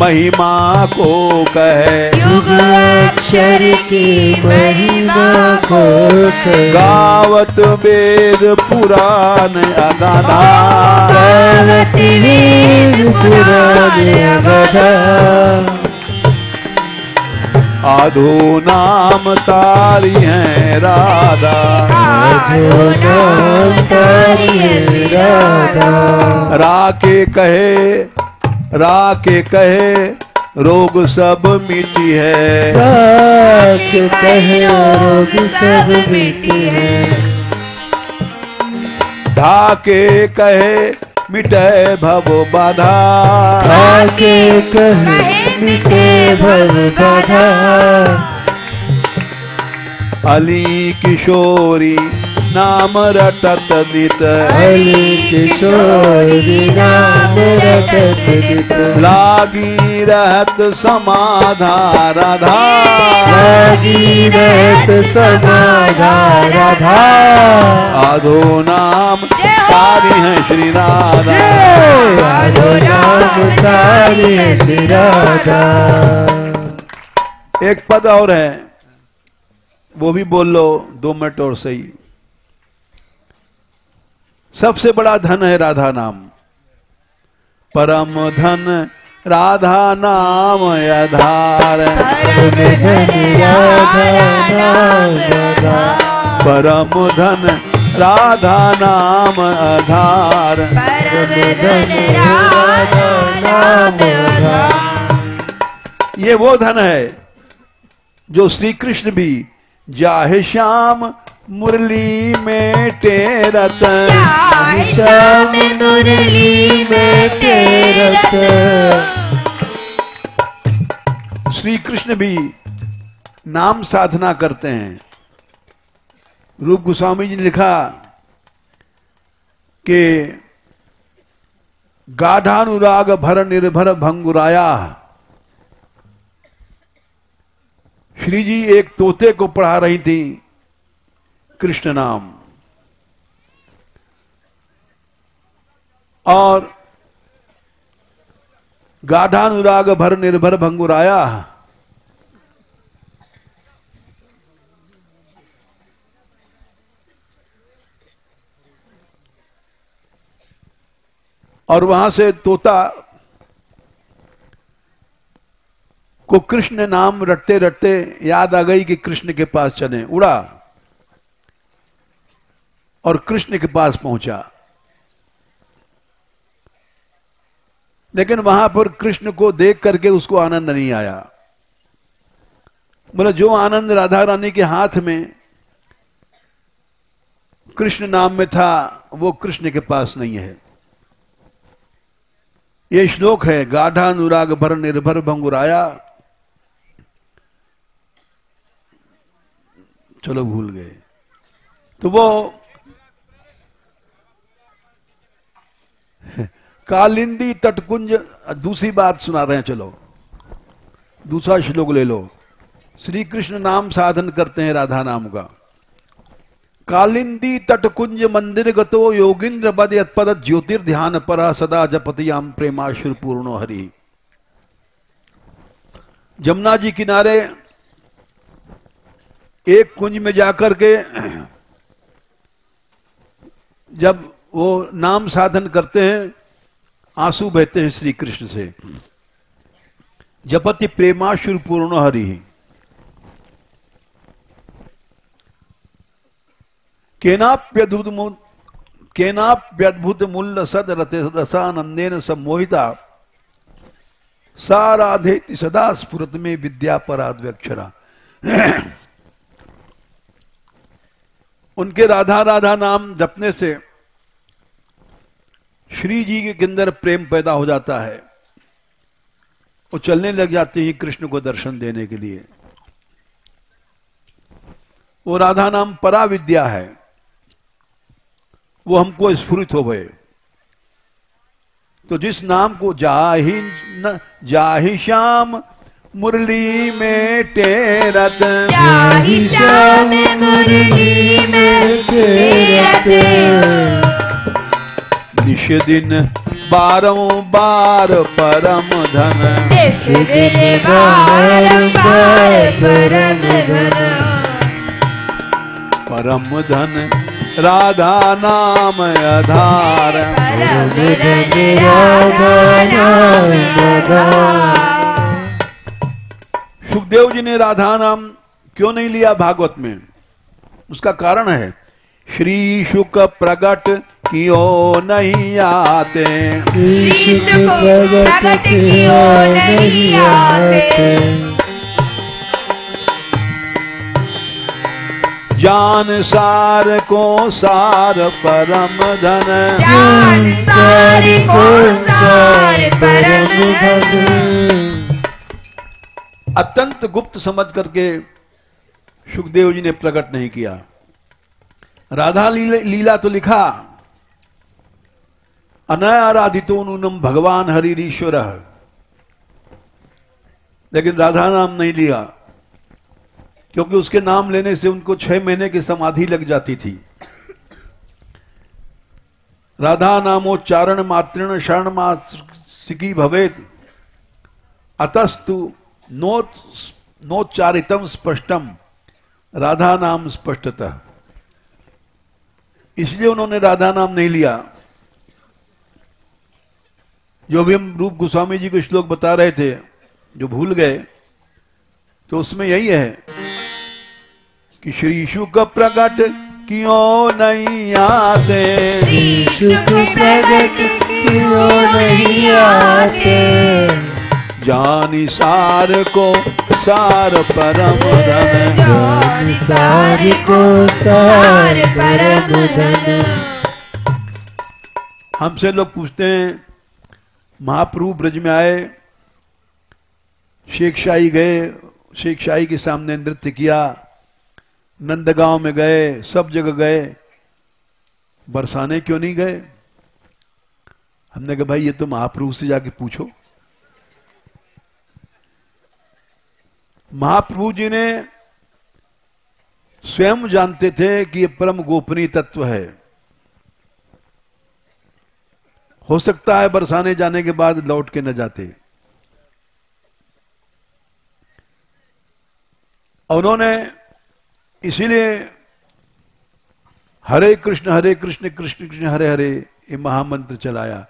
महिमा को कहे, युग अक्षर की महिमा को कहे, गावत वेद पुराण अगाधा, गावत वेद पुराण अगाधा, आधो नाम तारी है राधा, आधो नाम तारी है राधा, राके कहे रोग सब मिटी है, राके कहे रोग सब मिटी है, धाके कहे मिटे भव बाधा, धाके कहे मिटे भव बाधा, अली किशोरी नाम रटत नित, अली किशोरी नाम रटत नित, लागी रहत समाधा राधा, लागी रहत समाधा राधा, आधो नाम तारी है श्री राधा, आधो नाम तारी है श्री राधा। एक पद और है, वो भी बोल लो 2 मिनट और सही। सबसे बड़ा धन है राधा नाम, परम धन राधा नाम आधार, परम धन राधा नाम आधार, परम धन राधा नाम आधार, परम धन राधा नाम आधार। ये वो धन है जो श्री कृष्ण भी जाहे श्याम मुरली में टेरत, श्याम मुरली में टेरत, श्री कृष्ण भी नाम साधना करते हैं। रूप गोस्वामी जी ने लिखा कि गाढ़ानुराग भर निर्भर भंगुराया, श्री जी एक तोते को पढ़ा रही थी कृष्ण नाम, और गाढ़ानुराग भर निर्भर भंगुराया, और वहां से तोता को कृष्ण नाम रटते रटते याद आ गई कि कृष्ण के पास चले, उड़ा और कृष्ण के पास पहुंचा। लेकिन वहां पर कृष्ण को देख करके उसको आनंद नहीं आया। बोले जो आनंद राधा रानी के हाथ में कृष्ण नाम में था वो कृष्ण के पास नहीं है। ये श्लोक है, गाढ़ानुराग भर निर्भर भंगुराया, चलो भूल गए। तो वो कालिंदी तटकुंज, दूसरी बात सुना रहे हैं, चलो दूसरा श्लोक ले लो। श्री कृष्ण नाम साधन करते हैं राधा नाम का। कालिंदी तटकुंज मंदिर गतो योगिंद्र बद यत्पद ज्योतिर्ध्यान पर सदा जपतियाम प्रेमाशुर पूर्णो हरि। जमुना जी किनारे एक कुंज में जाकर के जब वो नाम साधन करते हैं, आंसू बहते हैं श्री कृष्ण से। जपति प्रेमाशुर पूर्ण हरि। केनाप्यद्भुत मूल्य सद रसानंदेन सम्मोहिता साराधेति सदा स्फुरत में विद्या पराद्वक्षरा। उनके राधा राधा नाम जपने से श्री जी के अंदर प्रेम पैदा हो जाता है। वो चलने लग जाते हैं कृष्ण को दर्शन देने के लिए। वो राधा नाम परा विद्या है, वो हमको स्फुरित हो गए। तो जिस नाम को जाहि श्याम मुरली में टेरत, जाहि श्याम मुरली में टेरत, निश दिन बारंबार परम धन देश दिले बारंबार परम धन परम धन राधा नाम आधार परम धन राधा नाम आधार। सुखदेव जी ने राधा नाम क्यों नहीं लिया भागवत में? उसका कारण है श्री शुक प्रगट कियो नहीं आते, श्री शुक प्रगट कियो नहीं आते, जान सार को सार परम धन, जान सार को सार परम धन। अत्यंत गुप्त समझ करके सुखदेव जी ने प्रकट नहीं किया। राधा लीला तो लिखा, अनाराधितो नूनम भगवान हरिरीश्वर, लेकिन राधा नाम नहीं लिया, क्योंकि उसके नाम लेने से उनको 6 महीने की समाधि लग जाती थी। राधा नामोच्चारण मात्रेण शरण मासिकी भवेत अतस्तु नोच्चारितम स्पष्टम राधा नाम स्पष्टतः। इसलिए उन्होंने राधा नाम नहीं लिया। जो भी हम रूप गोस्वामी जी को श्लोक बता रहे थे जो भूल गए, तो उसमें यही है कि श्री शुक प्रगट क्यों नहीं आते, श्री शुक प्रगट क्यों नहीं आते, जानी सार को सार परम धन, जान सार को सार परम धन। हमसे लोग पूछते हैं, महाप्रभु ब्रज में आए, शेख शाही गए, शेख शाही के सामने नृत्य किया, नंदगांव में गए, सब जगह गए, बरसाने क्यों नहीं गए? हमने कहा भाई ये तो महाप्रभु से जाके पूछो। महाप्रभु जी ने स्वयं जानते थे कि ये परम गोपनीय तत्व है। हो सकता है बरसाने जाने के बाद लौट के न जाते। उन्होंने इसीलिए हरे कृष्ण कृष्ण कृष्ण हरे हरे ये महामंत्र चलाया,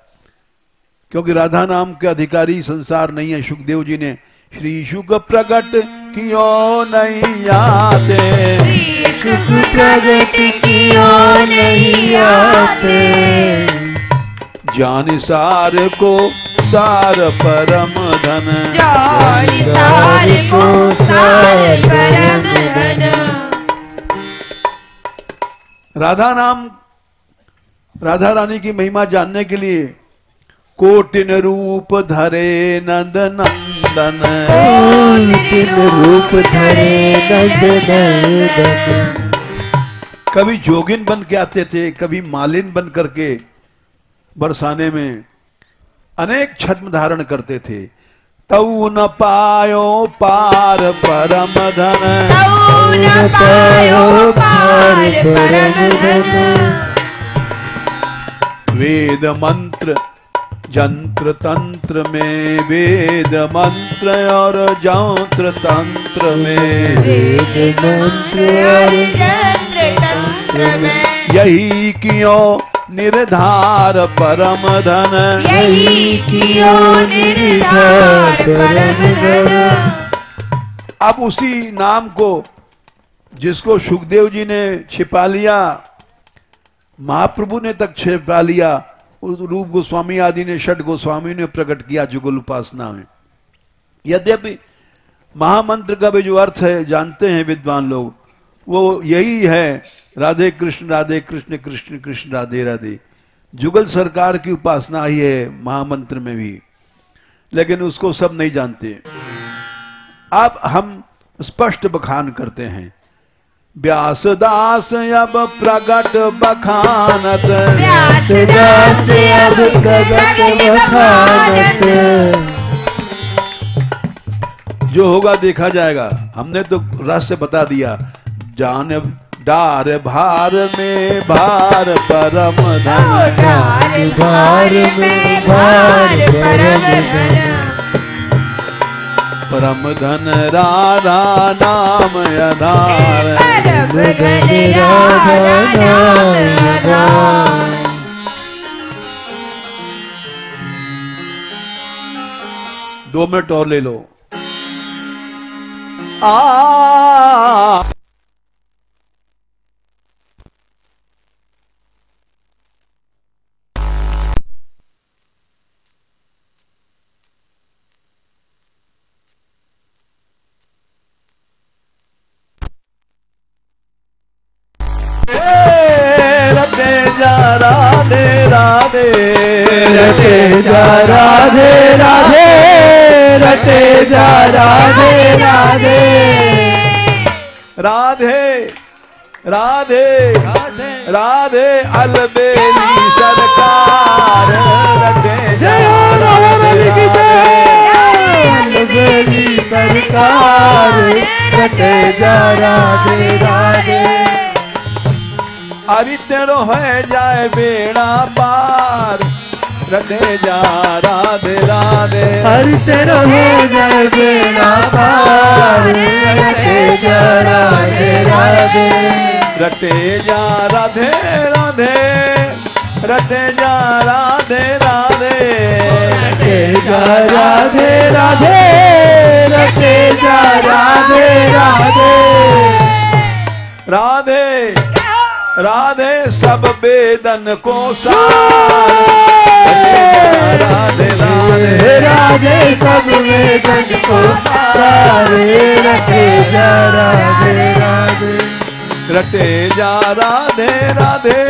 क्योंकि राधा नाम के अधिकारी संसार नहीं है। सुखदेव जी ने श्री शुक प्रगट क्यों नहीं आते, श्री शुक प्रगट क्यों नहीं आते, जान सार को सार परम धन, जान सार को सार परम धन। राधा नाम, राधा रानी की महिमा जानने के लिए कोटिन रूप धरे नंद नंदन, कोटिन रूप धरे नंद नंदन। कभी जोगिन बन के आते थे, कभी मालिन बन करके बरसाने में अनेक छद्म धारण करते थे। तऊ न पायो पार परम धन, तऊ न पायो पार परम धन। वेद मंत्र जंत्र तंत्र में, वेद मंत्र और जंत्र तंत्र में, वेद मंत्र और यंत्र तंत्र में, यही क्यों निर्धार परम धन, यही कियो निर्धार परम धन। अब उसी नाम को जिसको सुखदेव जी ने छिपा लिया, महाप्रभु ने तक छिपा लिया, रूप गोस्वामी आदि ने, षट गोस्वामी ने प्रकट किया जुगल उपासना में। यद्यपि महामंत्र का भी जो अर्थ है जानते हैं विद्वान लोग, वो यही है राधे कृष्ण कृष्ण कृष्ण राधे राधे। जुगल सरकार की उपासना ही है महामंत्र में भी, लेकिन उसको सब नहीं जानते। अब हम स्पष्ट बखान करते हैं। व्यासदास अब प्रगट बखानत, व्यासदास अब प्रगट बखानत। जो होगा देखा जाएगा। हमने तो रहस्य बता दिया। जान डार भार में भार परम धन, डार भार में भार परम धन, परम धन राधा नाम आधार, परम धन राधा नाम आधार। 2 मिनट और ले लो। आ रटे जा राधे राधे, रटे जा राधे राधे, रटे जा राधे राधे, राधे राधे राधे अलबेली सरकार, रटे जा राधे अलबेली सरकार, रटे जा राधे राधे। अरि तेरो है जाए बेड़ा पार, रटे जा राधे राधे, हरि तेरो हो जाए बेड़ा पार, रटे जा राधे राधे, रटे जा राधे राधे, रटे जा राधे राधे, रटे जा राधे राधे, रटे जा राधे राधे, राधे राधे सब वेदन को सार, राधे राधे राधे सब वेदन को सारे, रटे जा राधे राधे, रटे जा राधे राधे,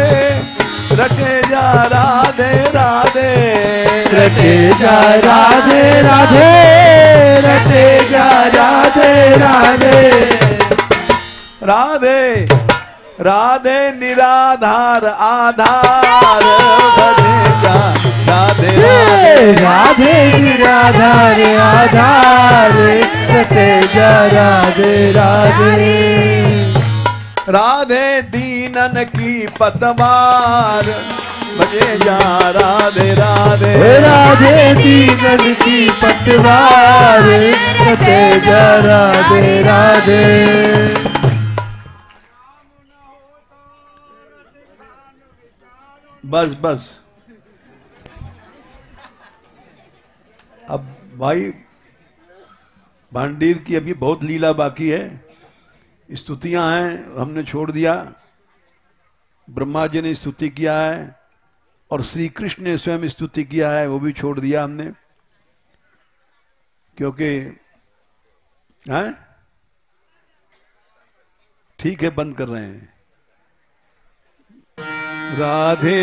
रटे जा राधे राधे, रटे जा राधे राधे, रटे जा राधे राधे, राधे राधे निराधार आधार, भजे जा राधे राधे, राधे निराधार आधार, रटे जा राधे राधे, राधे दीनन की पतवार, भजे जा राधे राधे, राधे दीनन की पतवार, रटे जा राधे राधे। बस बस। अब भाई भांडीर की अभी बहुत लीला बाकी है, स्तुतियां हैं, हमने छोड़ दिया। ब्रह्मा जी ने स्तुति किया है और श्री कृष्ण ने स्वयं स्तुति किया है, वो भी छोड़ दिया हमने, क्योंकि हैं ठीक है, बंद कर रहे हैं। राधे